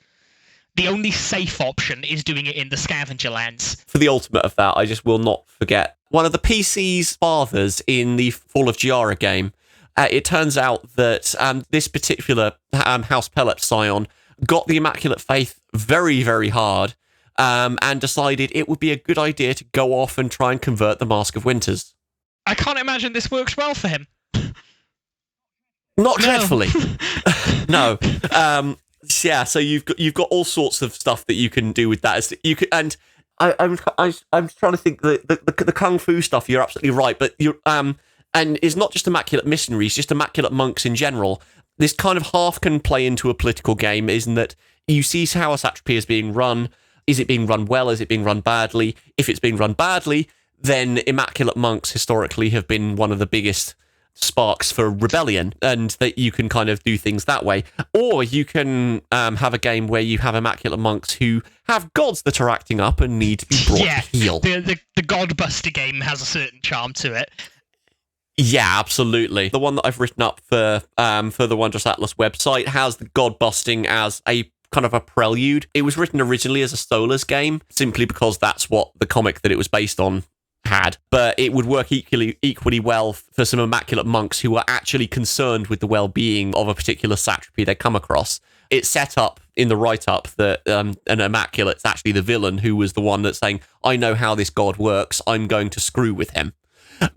The only safe option is doing it in the scavenger lands. For the ultimate of that, I just will not forget one of the PC's fathers in the Fall of Giara game. It turns out that this particular House Pellet scion got the Immaculate Faith very, very hard, and decided it would be a good idea to go off and try and convert the Mask of Winters. I can't imagine this works well for him. Not dreadfully. No. Yeah, so you've got all sorts of stuff that you can do with that. You can, and I'm trying to think the kung fu stuff. You're absolutely right, but and it's not just immaculate missionaries, just immaculate monks in general. This kind of half can play into a political game, isn't that? You see how a satrapy is being run. Is it being run well? Is it being run badly? If it's being run badly, then immaculate monks historically have been one of the biggest sparks for rebellion, and that you can kind of do things that way. Or you can have a game where you have immaculate monks who have gods that are acting up and need to be brought to heel. The Godbuster game has a certain charm to it. Yeah, absolutely. The one that I've written up for the Wondrous Atlas website has the god busting as a kind of a prelude. It was written originally as a Solars game, simply because that's what the comic that it was based on had. But it would work equally well for some immaculate monks who are actually concerned with the well-being of a particular satrapy they come across. It's set up in the write-up that an immaculate's actually the villain who was the one that's saying, I know how this god works, I'm going to screw with him.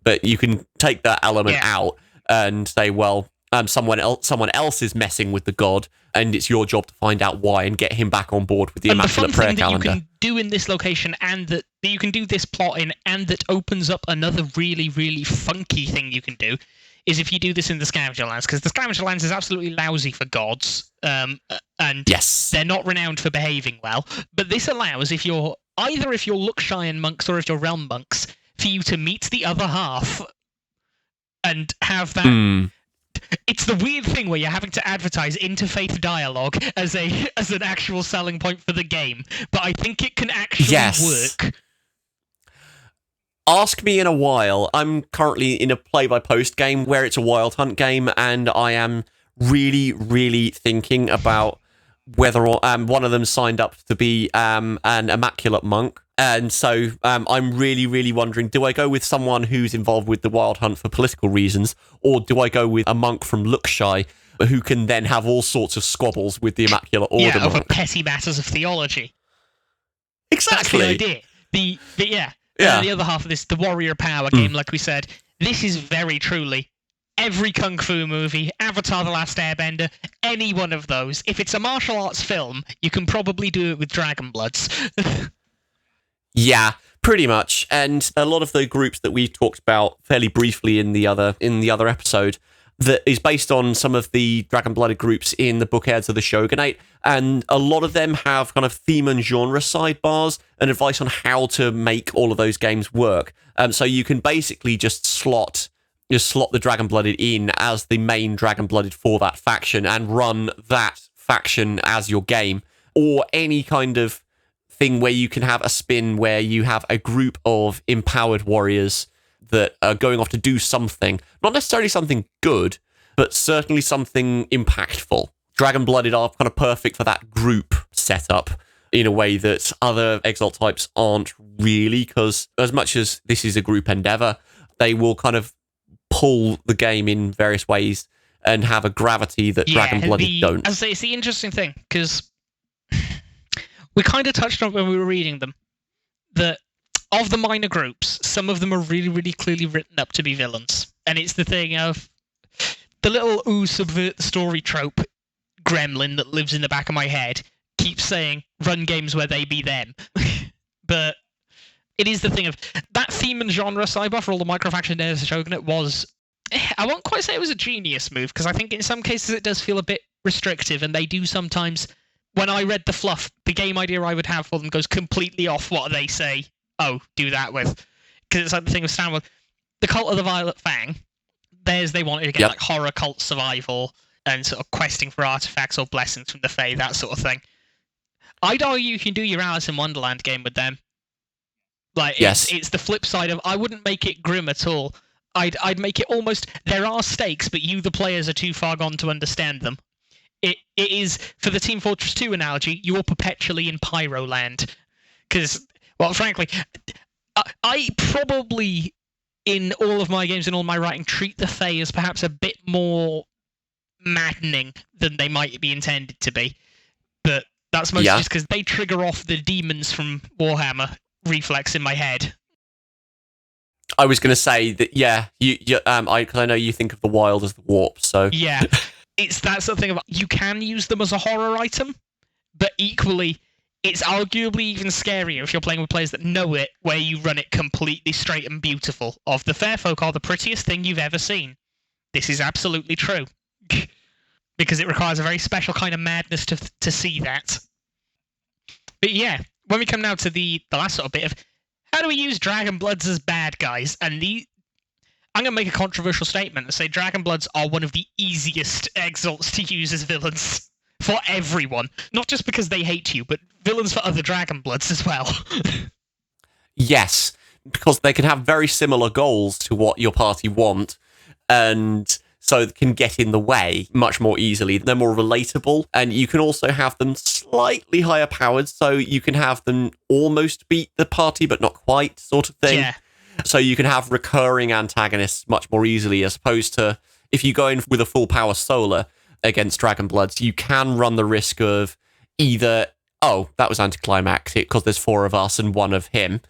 But you can take that element out and say, well, someone else is messing with the god, and it's your job to find out why and get him back on board with the Immaculate Prayer Calendar. The fun thing that you can do in this location, and that you can do this plot in, and that opens up another really, really funky thing you can do, is if you do this in the Scavenger Lands, because the Scavenger Lands is absolutely lousy for gods, and they're not renowned for behaving well. But this allows, if you're Luxian monks or if you're Realm monks, for you to meet the other half and have that. It's the weird thing where you're having to advertise interfaith dialogue as an actual selling point for the game, but I think it can actually work. Ask me in a while. I'm currently in a play-by-post game where it's a Wild Hunt game, and I am really, really thinking about whether or one of them signed up to be an Immaculate Monk. And so I'm really, really wondering, do I go with someone who's involved with the Wild Hunt for political reasons, or do I go with a monk from Luxai who can then have all sorts of squabbles with the Immaculate Order monk? Over petty matters of theology. Exactly. That's the idea. The other half of this, the warrior power game, like we said, this is very truly every kung fu movie, Avatar: The Last Airbender, any one of those. If it's a martial arts film, you can probably do it with Dragon Bloods. Yeah, pretty much. And a lot of the groups that we talked about fairly briefly in the other episode, that is based on some of the Dragon-Blooded groups in the Book Heirs of the Shogunate, and a lot of them have kind of theme and genre sidebars and advice on how to make all of those games work. So you can basically just slot the Dragon-Blooded in as the main Dragon-Blooded for that faction and run that faction as your game, or any kind of thing where you can have a spin where you have a group of empowered warriors that are going off to do something, not necessarily something good, but certainly something impactful. Dragon-Blooded are kind of perfect for that group setup in a way that other Exalt types aren't really, because as much as this is a group endeavor, they will kind of pull the game in various ways and have a gravity that Dragon-Blooded don't. As I say, it's the interesting thing, because we kind of touched on it when we were reading them, that of the minor groups, some of them are really, really clearly written up to be villains. And it's the thing of the little subvert the story trope gremlin that lives in the back of my head keeps saying, run games where they be them. But it is the thing of that theme and genre sidebar for all the microfaction Heirs of the Shogunate was, I won't quite say it was a genius move, because I think in some cases it does feel a bit restrictive, and they do sometimes. When I read the fluff, the game idea I would have for them goes completely off what they say, do that with. Because it's like the thing with Stanwood. The Cult of the Violet Fang, they wanted to get like horror cult survival and sort of questing for artifacts or blessings from the Fae, that sort of thing. I'd argue you can do your Alice in Wonderland game with them. Like, it's the flip side of, I wouldn't make it grim at all. I'd make it almost, there are stakes, but you, the players, are too far gone to understand them. It is, for the Team Fortress 2 analogy, you're perpetually in Pyroland. Because, well, frankly, I probably, in all of my games and all my writing, treat the Fae as perhaps a bit more maddening than they might be intended to be. But that's mostly just because they trigger off the demons from Warhammer reflex in my head. I was going to say that, I know you think of the wild as the warp, so... Yeah, it's that sort of thing about, you can use them as a horror item, but equally, it's arguably even scarier if you're playing with players that know it, where you run it completely straight and beautiful. Of the fair folk are the prettiest thing you've ever seen. This is absolutely true. Because it requires a very special kind of madness to see that. But yeah, when we come now to the last sort of bit of, how do we use Dragonbloods as bad guys? And I'm going to make a controversial statement and say Dragonbloods are one of the easiest exalts to use as villains for everyone. Not just because they hate you, but villains for other Dragonbloods as well. Yes, because they can have very similar goals to what your party want, and so it can get in the way much more easily. They're more relatable, and you can also have them slightly higher powered, so you can have them almost beat the party, but not quite, sort of thing. Yeah. So you can have recurring antagonists much more easily, as opposed to if you go in with a full power Solar against Dragonbloods, you can run the risk of either, that was anticlimactic because there's 4 of us and 1 of him,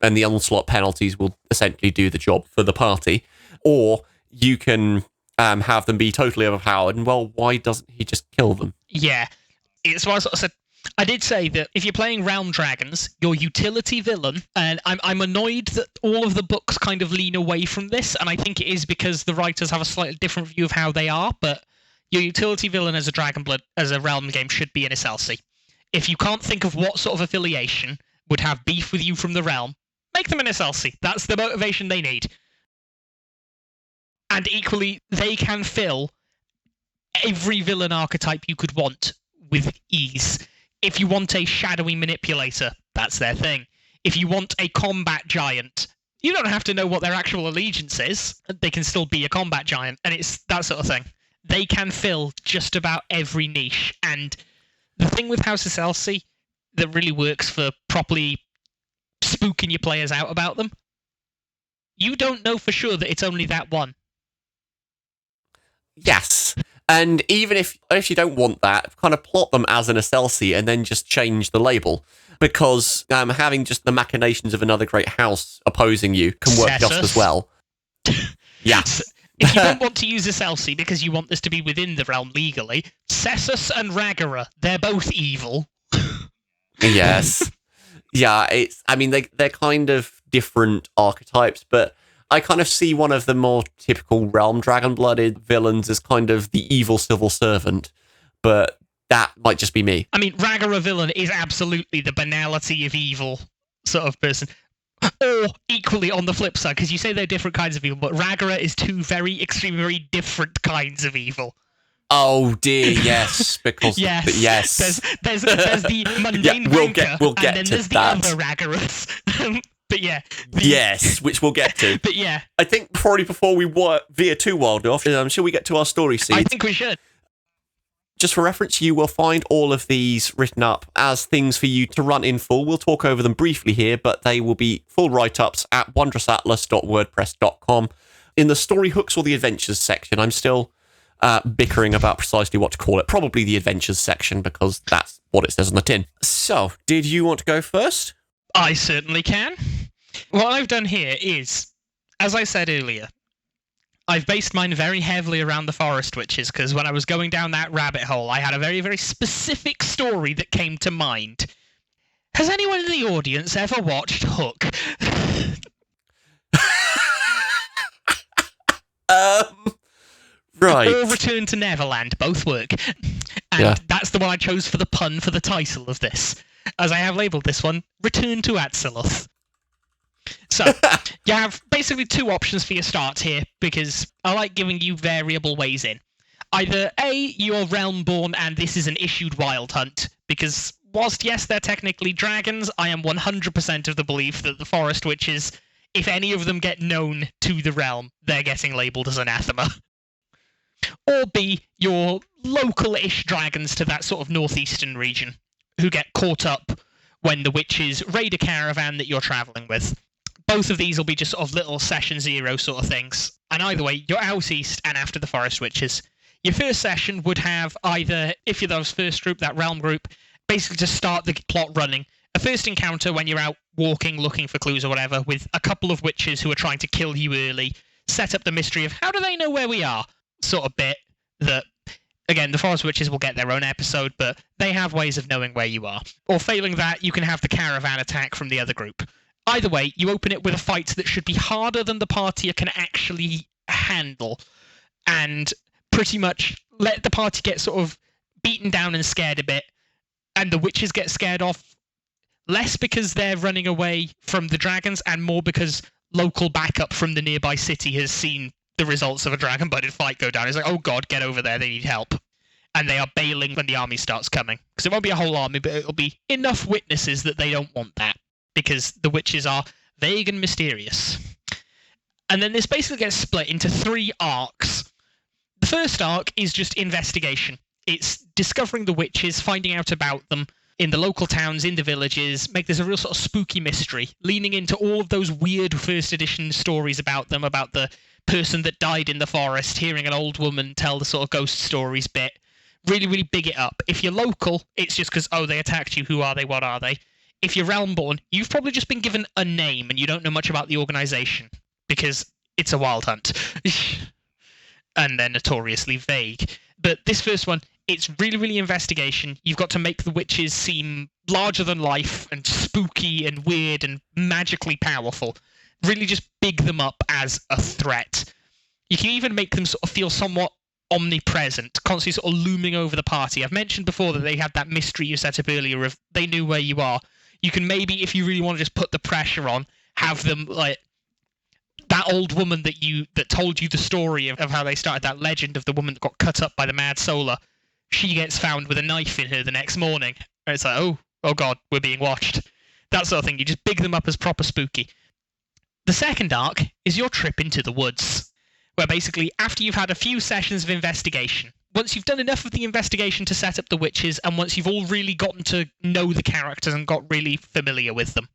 and the onslaught penalties will essentially do the job for the party, or you can have them be totally overpowered, and well, why doesn't he just kill them? Yeah, it's what I sort of said. I did say that if you're playing Realm Dragons, your utility villain, and I'm annoyed that all of the books kind of lean away from this, and I think it is because the writers have a slightly different view of how they are, but your utility villain as a Dragonblood, as a Realm game, should be an Exalted. If you can't think of what sort of affiliation would have beef with you from the Realm, make them an Exalted. That's the motivation they need. And equally, they can fill every villain archetype you could want with ease. If you want a shadowy manipulator, that's their thing. If you want a combat giant, you don't have to know what their actual allegiance is. They can still be a combat giant, and it's that sort of thing. They can fill just about every niche. And the thing with House of Celsi that really works for properly spooking your players out about them, you don't know for sure that it's only that one. Yes. And even if you don't want that, kind of plot them as an Excelsi and then just change the label. Because having just the machinations of another great house opposing you can work just as well. Yes. If you don't want to use Excelsi because you want this to be within the realm legally, Cessus and Ragara, they're both evil. Yes. Yeah, they're kind of different archetypes, but I kind of see one of the more typical Realm Dragon-blooded villains as kind of the evil civil servant, but that might just be me. I mean, Ragara villain is absolutely the banality of evil sort of person. Or equally on the flip side, because you say they're different kinds of evil, but Ragara is 2 very extremely very different kinds of evil. Oh dear, yes, because yes. There's the mundane we'll get and then to there's that. The other Ragaras. But yeah. Yes, which we'll get to. But yeah. I think probably before we veer too wild off, shall we get to our story seeds? I think we should. Just for reference, you will find all of these written up as things for you to run in full. We'll talk over them briefly here, but they will be full write-ups at wondrousatlas.wordpress.com. In the story hooks or the adventures section, I'm still bickering about precisely what to call it. Probably the adventures section, because that's what it says on the tin. So, did you want to go first? I certainly can. What I've done here is, as I said earlier, I've based mine very heavily around the Forest Witches, because when I was going down that rabbit hole, I had a very, very specific story that came to mind. Has anyone in the audience ever watched Hook? Right. Or Return to Neverland, both work. And that's the one I chose for the pun for the title of this, as I have labelled this one, Return to Atziluth. So, you have basically 2 options for your start here, because I like giving you variable ways in. Either A, you're realm-born and this is an issued wild hunt, because whilst, yes, they're technically dragons, I am 100% of the belief that the Forest Witches, if any of them get known to the realm, they're getting labelled as anathema. or B, your local-ish dragons to that sort of northeastern region who get caught up when the witches raid a caravan that you're traveling with. Both of these will be just sort of little session 0 sort of things. And either way, you're out east and after the forest witches. Your first session would have either, if you're those first group, that realm group, basically to start the plot running. A first encounter when you're out walking, looking for clues or whatever, with a couple of witches who are trying to kill you early, set up the mystery of how do they know where we are sort of bit that, again, the forest witches will get their own episode, but they have ways of knowing where you are. Or failing that, you can have the caravan attack from the other group. Either way, you open it with a fight that should be harder than the party can actually handle, and pretty much let the party get sort of beaten down and scared a bit, and the witches get scared off less because they're running away from the dragons and more because local backup from the nearby city has seen the results of a dragon-blooded fight go down. It's like, oh god, get over there, they need help. And they are bailing when the army starts coming. Because it won't be a whole army, but it'll be enough witnesses that they don't want that. Because the witches are vague and mysterious. And then this basically gets split into 3 arcs. The first arc is just investigation. It's discovering the witches, finding out about them in the local towns, in the villages, make this a real sort of spooky mystery, leaning into all of those weird first edition stories about them, about the person that died in the forest, hearing an old woman tell the sort of ghost stories bit. Really, really big it up. If you're local, it's just because, oh, they attacked you, who are they, what are they? If you're realm-born, you've probably just been given a name and you don't know much about the organisation because it's a wild hunt. And they're notoriously vague. But this first one, it's really, really investigation. You've got to make the witches seem larger than life and spooky and weird and magically powerful. Really just big them up as a threat. You can even make them sort of feel somewhat omnipresent, constantly sort of looming over the party. I've mentioned before that they had that mystery you set up earlier of they knew where you are. You can maybe, if you really want to just put the pressure on, have them like that old woman that told you the story of how they started that legend of the woman that got cut up by the Mad Solar. She gets found with a knife in her the next morning. And it's like, oh god, we're being watched. That sort of thing. You just big them up as proper spooky. The second arc is your trip into the woods, where basically after you've had a few sessions of investigation, once you've done enough of the investigation to set up the witches, and once you've all really gotten to know the characters and got really familiar with them.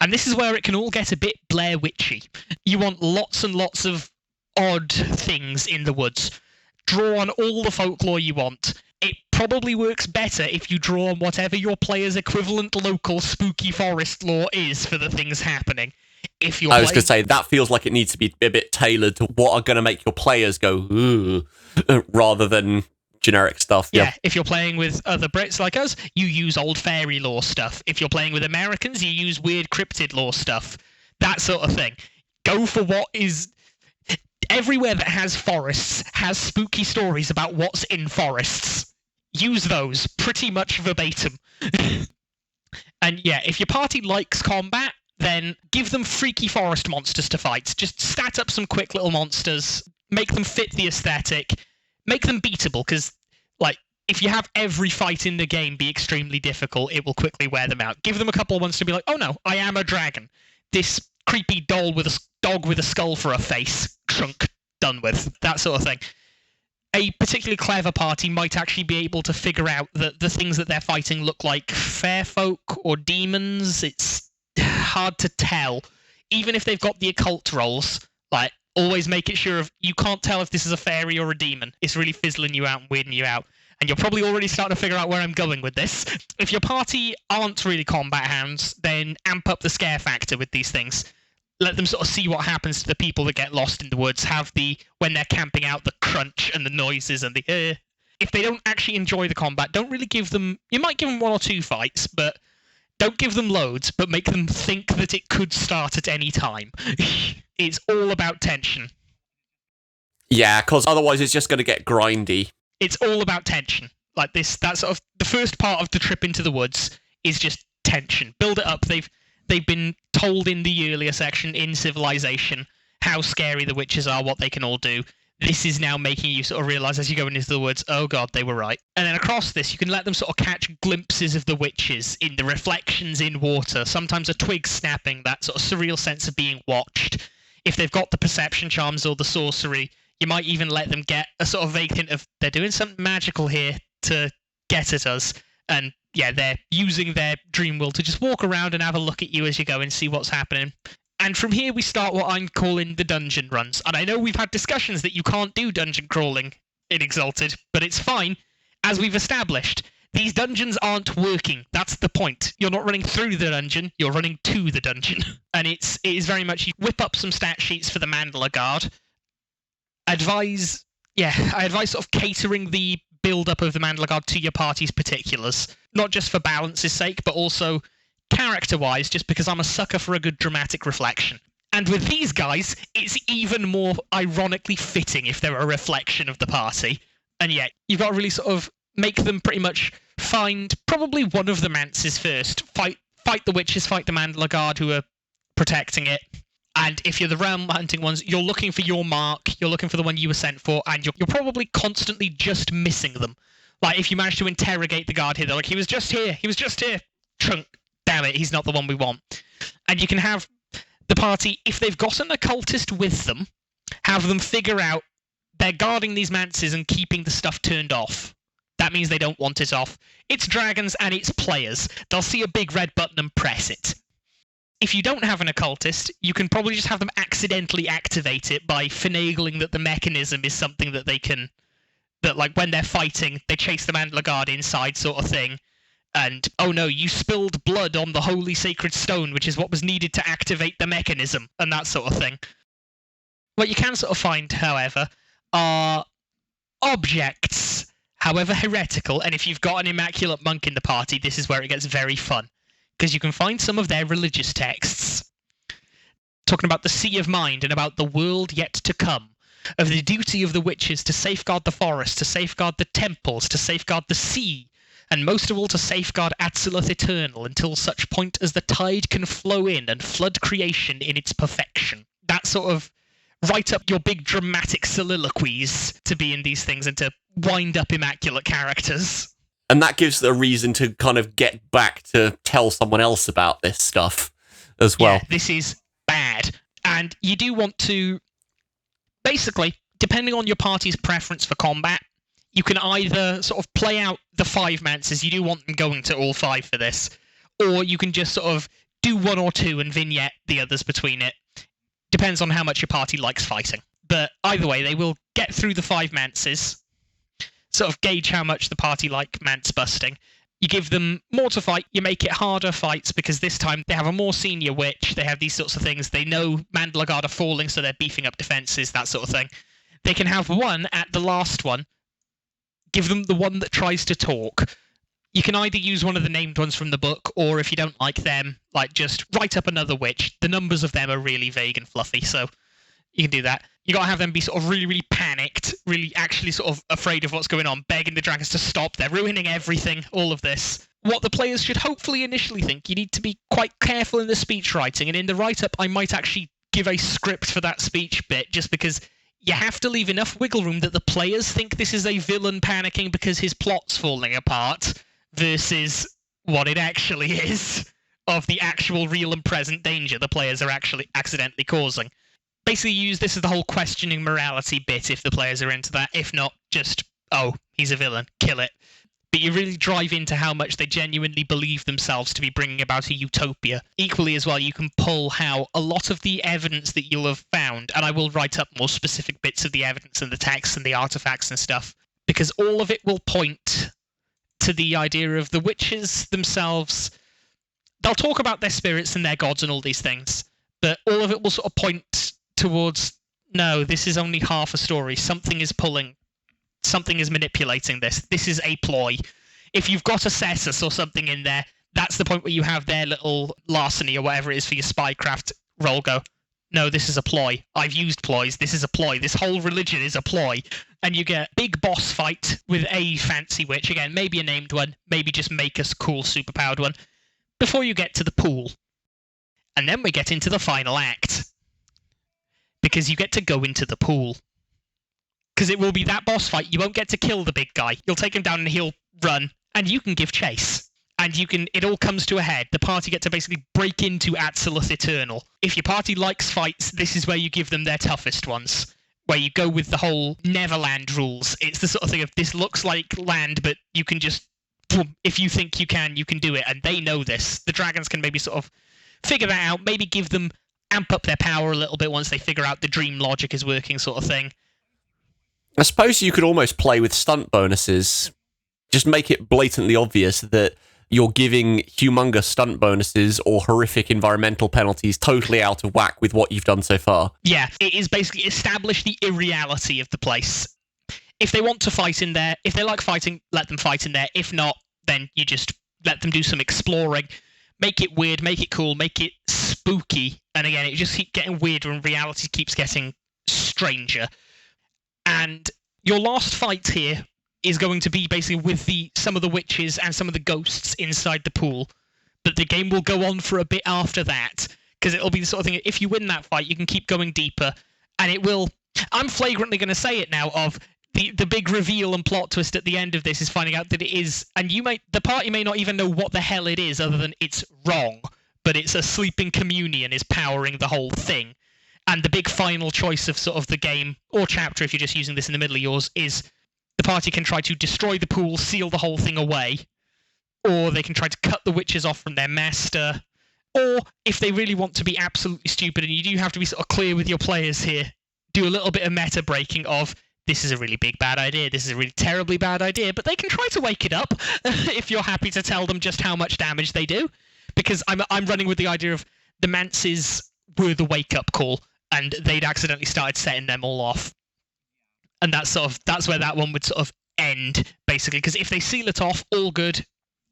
And this is where it can all get a bit Blair Witchy. You want lots and lots of odd things in the woods. Draw on all the folklore you want. It probably works better if you draw on whatever your player's equivalent local spooky forest lore is for the things happening. If you're I was going to say, that feels like it needs to be a bit tailored to what are going to make your players go, ooh, rather than generic stuff. Yeah, if you're playing with other Brits like us, you use old fairy lore stuff. If you're playing with Americans, you use weird cryptid lore stuff. That sort of thing. Go for what is... Everywhere that has forests has spooky stories about what's in forests. Use those pretty much verbatim. And yeah, if your party likes combat, then give them freaky forest monsters to fight. Just stat up some quick little monsters, make them fit the aesthetic, make them beatable, because, like, if you have every fight in the game be extremely difficult, it will quickly wear them out. Give them a couple of ones to be like, oh no, I am a dragon. This creepy dog with a skull for a face, trunk, done with. That sort of thing. A particularly clever party might actually be able to figure out that the things that they're fighting look like fair folk or demons. It's hard to tell. Even if they've got the occult rolls, like, always make it sure you can't tell if this is a fairy or a demon. It's really fizzling you out and weirding you out. And you're probably already starting to figure out where I'm going with this. If your party aren't really combat hounds, then amp up the scare factor with these things. Let them sort of see what happens to the people that get lost in the woods. Have when they're camping out, the crunch and the noises and the If they don't actually enjoy the combat, don't really give them... You might give them 1 or 2 fights, but don't give them loads, but make them think that it could start at any time. It's all about tension. Yeah, because otherwise it's just going to get grindy. It's all about tension. Like this, that sort of... The first part of the trip into the woods is just tension. Build it up. They've been told in the earlier section in Civilization how scary the witches are, what they can all do. This is now making you sort of realise as you go into the woods, oh god, they were right. And then across this, you can let them sort of catch glimpses of the witches in the reflections in water, sometimes a twig snapping, that sort of surreal sense of being watched. If they've got the perception charms or the sorcery, You might even let them get a sort of vague hint of they're doing something magical here to get at us. And yeah, they're using their dream will to just walk around and have a look at you as you go and see what's happening. And from here we start what I'm calling the dungeon runs. And I know we've had discussions that you can't do dungeon crawling in Exalted, but it's fine. As we've established, these dungeons aren't working. That's the point. You're not running through the dungeon, you're running to the dungeon. And it is very much, you whip up some stat sheets for the Mandala Guard. I advise sort of catering the build-up of the Mandala Guard to your party's particulars. Not just for balance's sake, but also character-wise, just because I'm a sucker for a good dramatic reflection. And with these guys, it's even more ironically fitting if they're a reflection of the party. And yet, you've got to really sort of make them pretty much find probably one of the mances first. Fight the witches, fight the Mandala Guard who are protecting it. And if you're the realm hunting ones, you're looking for your mark, you're looking for the one you were sent for, and you're probably constantly just missing them. Like, if you manage to interrogate the guard here, they're like, he was just here, chunk, damn it, he's not the one we want. And you can have the party, if they've got an occultist with them, have them figure out they're guarding these manses and keeping the stuff turned off. That means they don't want it off. It's dragons and it's players. They'll see a big red button and press it. If you don't have an occultist, you can probably just have them accidentally activate it by finagling that the mechanism is something that they can... That, like, when they're fighting, they chase the Mandala Guard inside sort of thing. And, oh no, you spilled blood on the holy sacred stone, which is what was needed to activate the mechanism, and that sort of thing. What you can sort of find, however, are objects, however heretical, and if you've got an immaculate monk in the party, this is where it gets very fun. Because you can find some of their religious texts talking about the sea of mind and about the world yet to come, of the duty of the witches to safeguard the forest, to safeguard the temples, to safeguard the sea, and most of all to safeguard Absolute Eternal until such point as the tide can flow in and flood creation in its perfection. That sort of write up your big dramatic soliloquies to be in these things and to wind up immaculate characters. And that gives a reason to kind of get back to tell someone else about this stuff as well. Yeah, this is bad. And you do want to, basically, depending on your party's preference for combat, you can either sort of play out the 5 mances, you do want them going to all 5 for this, or you can just sort of do 1 or 2 and vignette the others between it. Depends on how much your party likes fighting. But either way, they will get through the 5 mances, sort of gauge how much the party like manse busting. You give them more to fight, you make it harder fights, because this time they have a more senior witch, they have these sorts of things, they know Mandala Guard are falling, so they're beefing up defences, that sort of thing. They can have one at the last one, give them the one that tries to talk. You can either use one of the named ones from the book, or if you don't like them, like just write up another witch. The numbers of them are really vague and fluffy, so you can do that. You got to have them be sort of really, really panicked, really actually sort of afraid of what's going on, begging the dragons to stop. They're ruining everything, all of this. What the players should hopefully initially think, you need to be quite careful in the speech writing, and in the write-up I might actually give a script for that speech bit, just because you have to leave enough wiggle room that the players think this is a villain panicking because his plot's falling apart, versus what it actually is, of the actual real and present danger the players are actually accidentally causing. Basically use this as the whole questioning morality bit if the players are into that. If not, just, oh, he's a villain, kill it. But you really drive into how much they genuinely believe themselves to be bringing about a utopia. Equally as well, you can pull how a lot of the evidence that you'll have found, and I will write up more specific bits of the evidence and the texts and the artifacts and stuff, because all of it will point to the idea of the witches themselves. They'll talk about their spirits and their gods and all these things, but all of it will sort of point towards, no, this is only half a story. Something is pulling, something is manipulating this. This is a ploy. If you've got a Cessus or something in there, that's the point where you have their little larceny or whatever it is for your spycraft roll go, no, this is a ploy. I've used ploys. This is a ploy. This whole religion is a ploy. And you get big boss fight with a fancy witch. Again, maybe a named one. Maybe just make us cool, superpowered one. Before you get to the pool. And then we get into the final act. Because you get to go into the pool. Because it will be that boss fight. You won't get to kill the big guy. You'll take him down and he'll run. And you can give chase. And you can, it all comes to a head. The party get to basically break into Absolute Eternal. If your party likes fights, this is where you give them their toughest ones. where you go with the whole Neverland rules. It's the sort of thing of this looks like land, but you can just, if you think you can do it. And they know this. The dragons can maybe sort of figure that out, maybe amp up their power a little bit once they figure out the dream logic is working sort of thing. I suppose you could almost play with stunt bonuses. Just make it blatantly obvious that you're giving humongous stunt bonuses or horrific environmental penalties totally out of whack with what you've done so far. Yeah, it is basically establish the irreality of the place. If they want to fight in there, if they like fighting, let them fight in there. If not, then you just let them do some exploring. Make it weird, make it cool, make it spooky. And again, it just keeps getting weirder and reality keeps getting stranger. And your last fight here is going to be basically with some of the witches and some of the ghosts inside the pool. But the game will go on for a bit after that, because it'll be the sort of thing, if you win that fight, you can keep going deeper. And it will, I'm flagrantly going to say it now, of the big reveal and plot twist at the end of this is finding out that it is, and the party may not even know what the hell it is other than it's wrong, but it's a sleeping communion is powering the whole thing. And the big final choice of sort of the game, or chapter if you're just using this in the middle of yours, is the party can try to destroy the pool, seal the whole thing away, or they can try to cut the witches off from their master, or if they really want to be absolutely stupid, and you do have to be sort of clear with your players here, do a little bit of meta breaking of, this is a really big bad idea, this is a really terribly bad idea, but they can try to wake it up if you're happy to tell them just how much damage they do. Because I'm running with the idea of the mances were the wake-up call, and they'd accidentally started setting them all off. And that's where that one would sort of end, basically. Because if they seal it off, all good.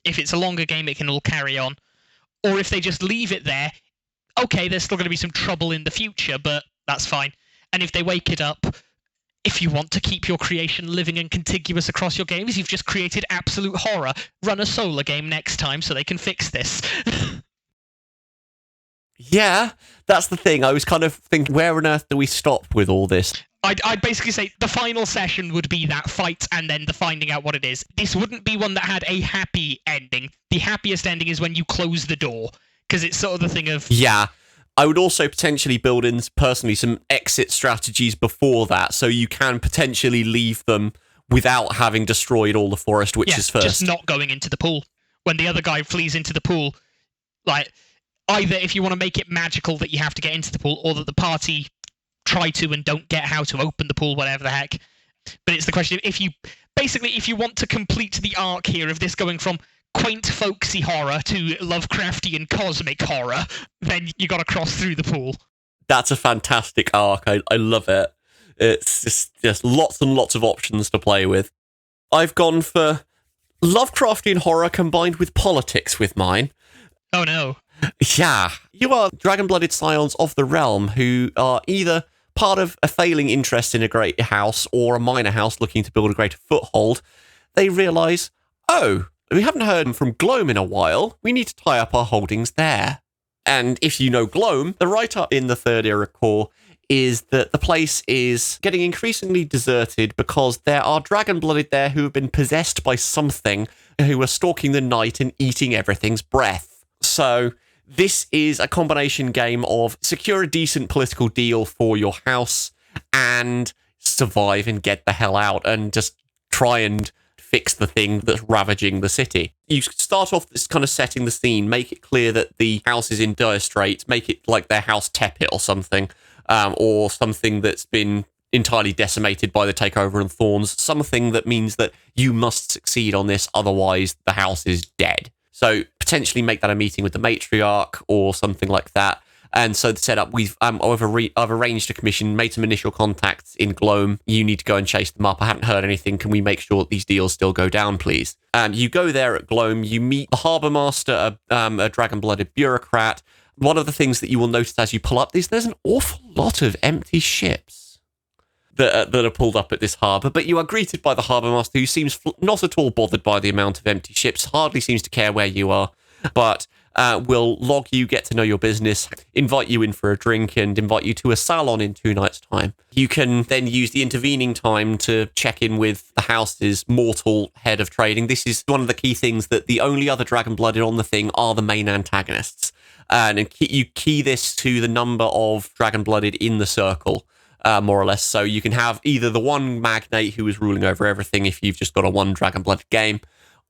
If it's a longer game, it can all carry on. Or if they just leave it there, okay, there's still going to be some trouble in the future, but that's fine. And if they wake it up, if you want to keep your creation living and contiguous across your games, you've just created absolute horror. Run a solar game next time so they can fix this. Yeah, that's the thing. I was kind of thinking, where on earth do we stop with all this? I'd basically say the final session would be that fight and then the finding out what it is. This wouldn't be one that had a happy ending. The happiest ending is when you close the door, because it's sort of the thing of... Yeah, I would also potentially build in, personally, some exit strategies before that, so you can potentially leave them without having destroyed all the forest witches first. Just not going into the pool. When the other guy flees into the pool, like, either if you want to make it magical that you have to get into the pool, or that the party try to and don't get how to open the pool, whatever the heck. But it's the question of if you want to complete the arc here of this going from quaint folksy horror to Lovecraftian cosmic horror, then you got to cross through the pool. That's a fantastic arc. I love it. It's just lots and lots of options to play with. I've gone for Lovecraftian horror combined with politics with mine. Oh no. Yeah. You are dragon-blooded scions of the realm who are either part of a failing interest in a great house or a minor house looking to build a greater foothold. They realise, oh, we haven't heard from Gloam in a while. We need to tie up our holdings there. And if you know Gloam, the write-up in the Third Era Core is that the place is getting increasingly deserted because there are dragon-blooded there who have been possessed by something, who are stalking the night and eating everything's breath. So this is a combination game of secure a decent political deal for your house and survive and get the hell out and just try and fix the thing that's ravaging the city. You start off this kind of setting the scene, make it clear that the house is in dire straits, make it like their house Tepit or something, or something that's been entirely decimated by the takeover and thorns, something that means that you must succeed on this, otherwise the house is dead. So potentially make that a meeting with the matriarch or something like that. And so the setup, I've arranged a commission, made some initial contacts in Gloam. You need to go and chase them up. I haven't heard anything. Can we make sure that these deals still go down, please? You go there at Gloam. You meet the harbour master, a dragon-blooded bureaucrat. One of the things that you will notice as you pull up is there's an awful lot of empty ships that are pulled up at this harbour, but you are greeted by the harbour master, who seems not at all bothered by the amount of empty ships, hardly seems to care where you are, but will log you, get to know your business, invite you in for a drink, and invite you to a salon in 2 nights' time. You can then use the intervening time to check in with the house's mortal head of trading. This is one of the key things, that the only other dragon-blooded on the thing are the main antagonists. And you key this to the number of dragon-blooded in the circle. more or less. So you can have either the one magnate who is ruling over everything if you've just got a one dragon-blooded game,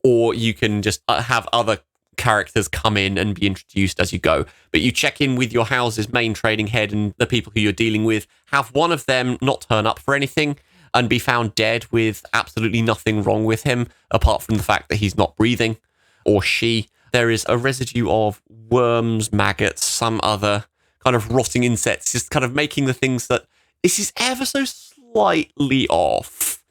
or you can just have other characters come in and be introduced as you go. But you check in with your house's main trading head and the people who you're dealing with, have one of them not turn up for anything and be found dead with absolutely nothing wrong with him, apart from the fact that he's not breathing, or she. There is a residue of worms, maggots, some other kind of rotting insects, just kind of making the things that this is ever so slightly off.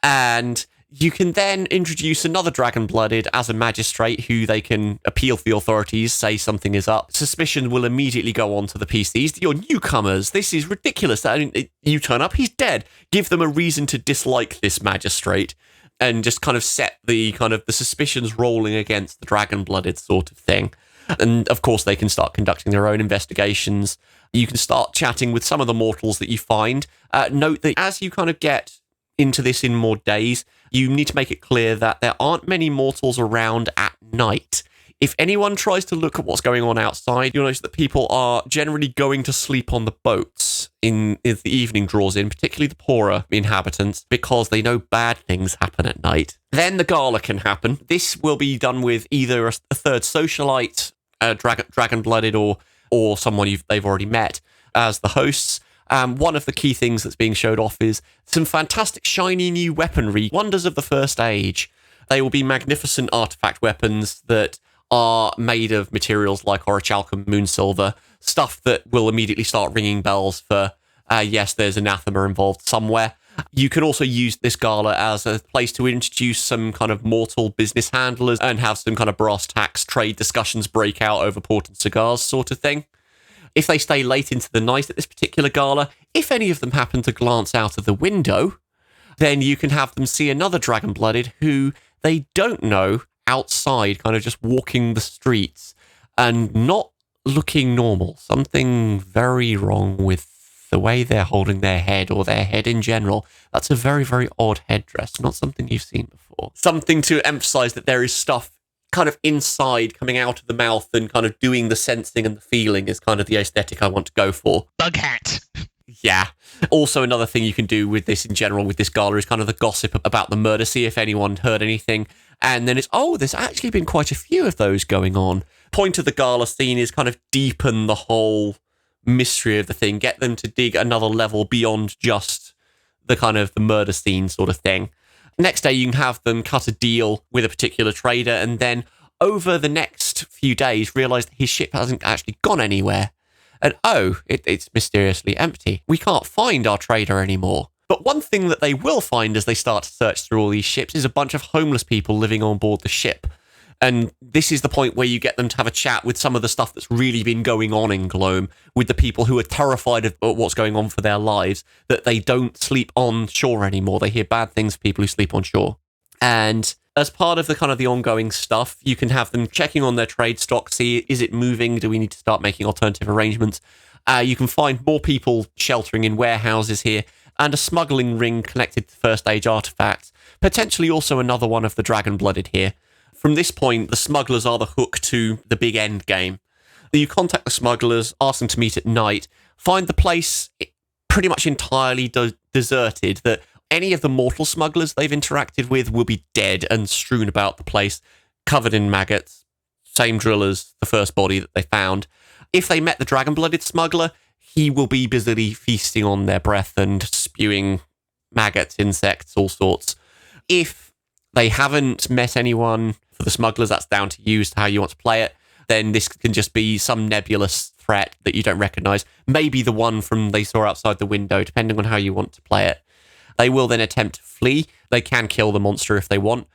And you can then introduce another dragon-blooded as a magistrate who they can appeal to the authorities, say something is up. Suspicion will immediately go on to the PCs. You're newcomers. This is ridiculous. You turn up, he's dead. Give them a reason to dislike this magistrate and just kind of set the suspicions rolling against the dragon-blooded sort of thing. And of course, they can start conducting their own investigations. You can start chatting with some of the mortals that you find. Note that as you kind of get into this in more days, you need to make it clear that there aren't many mortals around at night. If anyone tries to look at what's going on outside, you'll notice that people are generally going to sleep on the boats as the evening draws in, particularly the poorer inhabitants, because they know bad things happen at night. Then the gala can happen. This will be done with either a third socialite, dragon-blooded, or someone they've already met as the hosts. One of the key things that's being showed off is some fantastic shiny new weaponry, wonders of the First Age. They will be magnificent artifact weapons that are made of materials like orichalcum, moonsilver, stuff that will immediately start ringing bells for, yes, there's anathema involved somewhere. You can also use this gala as a place to introduce some kind of mortal business handlers and have some kind of brass tacks trade discussions break out over port and cigars sort of thing. If they stay late into the night at this particular gala, if any of them happen to glance out of the window, then you can have them see another dragon-blooded who they don't know outside, kind of just walking the streets and not looking normal. Something very wrong with the way they're holding their head or their head in general. That's a very, very odd headdress, not something you've seen before. Something to emphasize that there is stuff kind of inside coming out of the mouth and kind of doing the sensing and the feeling is kind of the aesthetic I want to go for. Bug hat. Yeah. Also, another thing you can do with this in general, with this gala, is kind of the gossip about the murder, see if anyone heard anything. And then it's, there's actually been quite a few of those going on. Point of the gala scene is kind of deepen the whole mystery of the thing, get them to dig another level beyond just the kind of the murder scene sort of thing. Next day, you can have them cut a deal with a particular trader, and then over the next few days, realize that his ship hasn't actually gone anywhere. And it's mysteriously empty. We can't find our trader anymore. But one thing that they will find as they start to search through all these ships is a bunch of homeless people living on board the ship. And this is the point where you get them to have a chat with some of the stuff that's really been going on in Gloam, with the people who are terrified of what's going on for their lives, that they don't sleep on shore anymore. They hear bad things for people who sleep on shore. And as part of the kind of the ongoing stuff, you can have them checking on their trade stock, see, is it moving? Do we need to start making alternative arrangements? You can find more people sheltering in warehouses here, and a smuggling ring connected to First Age artifacts, potentially also another one of the dragon-blooded here. From this point, the smugglers are the hook to the big end game. You contact the smugglers, ask them to meet at night, find the place pretty much entirely deserted, that any of the mortal smugglers they've interacted with will be dead and strewn about the place, covered in maggots, same drill as the first body that they found. If they met the dragon-blooded smuggler, he will be busily feasting on their breath and spewing maggots, insects, all sorts. If they haven't met anyone for the smugglers, that's down to you as to how you want to play it, then this can just be some nebulous threat that you don't recognize. Maybe the one from they saw outside the window, depending on how you want to play it. They will then attempt to flee. They can kill the monster if they want.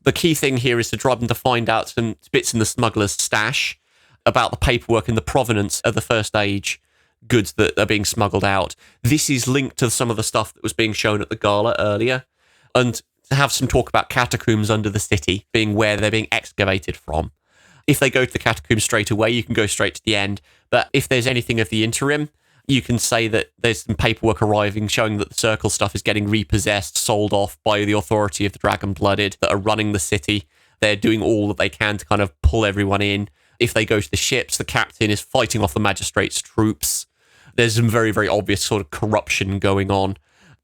The key thing here is to drive them to find out some bits in the smuggler's stash about the paperwork and the provenance of the First Age goods that are being smuggled out. This is linked to some of the stuff that was being shown at the gala earlier, and to have some talk about catacombs under the city being where they're being excavated from. If they go to the catacombs straight away, you can go straight to the end. But if there's anything of the interim, you can say that there's some paperwork arriving showing that the Circle stuff is getting repossessed, sold off by the authority of the Dragon-Blooded that are running the city. They're doing all that they can to kind of pull everyone in. If they go to the ships, the captain is fighting off the magistrate's troops. there's some very, very obvious sort of corruption going on.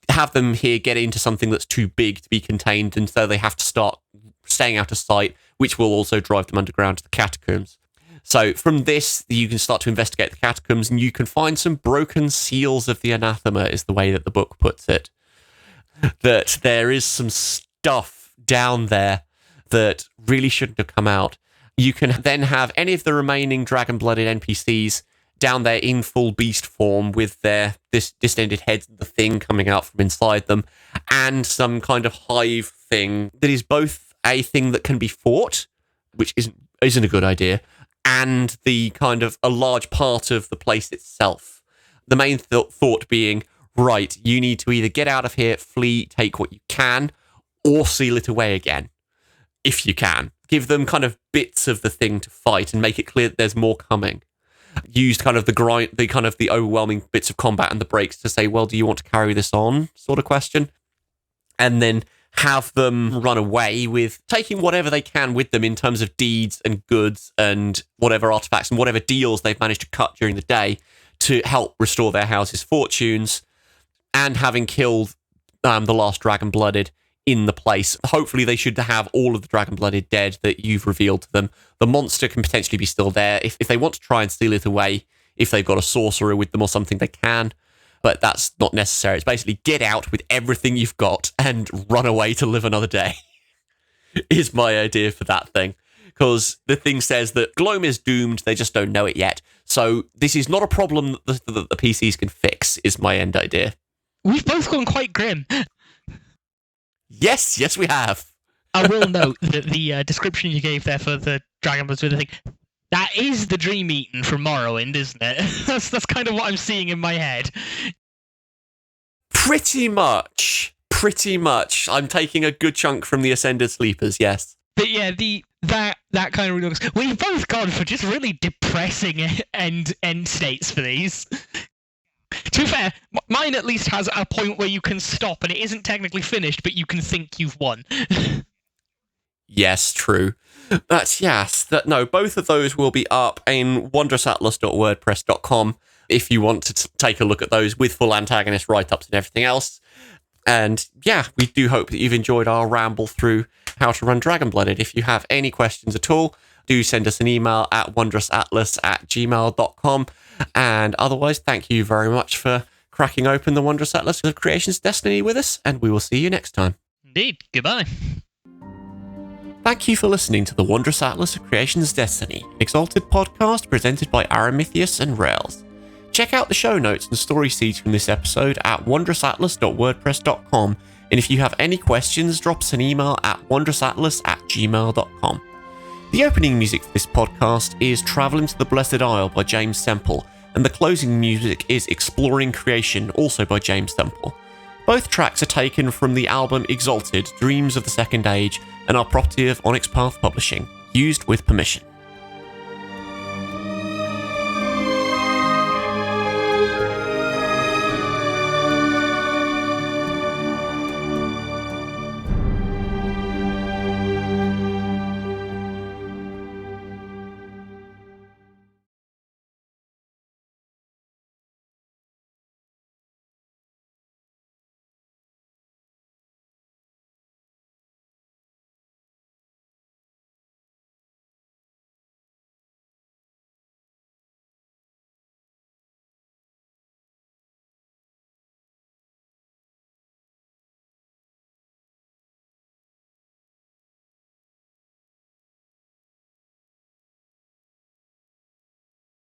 Have them here get into something that's too big to be contained, and so they have to start staying out of sight, which will also drive them underground to the catacombs. So from this, you can start to investigate the catacombs, and you can find some broken seals of the anathema, is the way that the book puts it. That there is some stuff down there that really shouldn't have come out. You can then have any of the remaining dragon-blooded NPCs down there in full beast form with their distended heads and the thing coming out from inside them, and some kind of hive thing that is both a thing that can be fought, which isn't a good idea, and the kind of a large part of the place itself. The main thought being, right, you need to either get out of here, flee, take what you can, or seal it away again, if you can. Give them kind of bits of the thing to fight and make it clear that there's more coming. Use kind of the overwhelming bits of combat and the breaks to say, well, do you want to carry this on, sort of question. And then have them run away with taking whatever they can with them in terms of deeds and goods and whatever artifacts and whatever deals they've managed to cut during the day to help restore their house's fortunes, and having killed the last dragon-blooded in the place. Hopefully they should have all of the dragon-blooded dead that you've revealed to them. The monster can potentially be still there. If they want to try and steal it away, if they've got a sorcerer with them or something, they can. But that's not necessary. It's basically get out with everything you've got and run away to live another day, is my idea for that thing. Because the thing says that Gloam is doomed, they just don't know it yet. So this is not a problem that the PCs can fix, is my end idea. We've both gone quite grim. Yes, we have. I will note that the description you gave there for the Dragon Bloods with the thing, that is the Dream Eaten from Morrowind, isn't it? That's kind of what I'm seeing in my head. Pretty much. I'm taking a good chunk from the Ascended Sleepers, yes. But yeah, that kind of really looks... We've both gone for just really depressing end states for these. To be fair, mine at least has a point where you can stop, and it isn't technically finished, but you can think you've won. Yes, true. But yes, both of those will be up in wondrousatlas.wordpress.com if you want to take a look at those with full antagonist write-ups and everything else. And yeah, we do hope that you've enjoyed our ramble through how to run Dragonblooded. If you have any questions at all, do send us an email at wondrousatlas@gmail.com. And otherwise, thank you very much for cracking open the Wondrous Atlas of Creation's Destiny with us, and we will see you next time. Indeed. Goodbye. Thank you for listening to the Wondrous Atlas of Creation's Destiny, an Exalted podcast presented by Aramithius and Raelz. Check out the show notes and story seeds from this episode at wondrousatlas.wordpress.com, and if you have any questions, drop us an email at wondrousatlas@gmail.com. The opening music for this podcast is Travelling to the Blessed Isle by James Temple, and the closing music is Exploring Creation, also by James Temple. Both tracks are taken from the album Exalted, Dreams of the Second Age, and are property of Onyx Path Publishing, used with permission.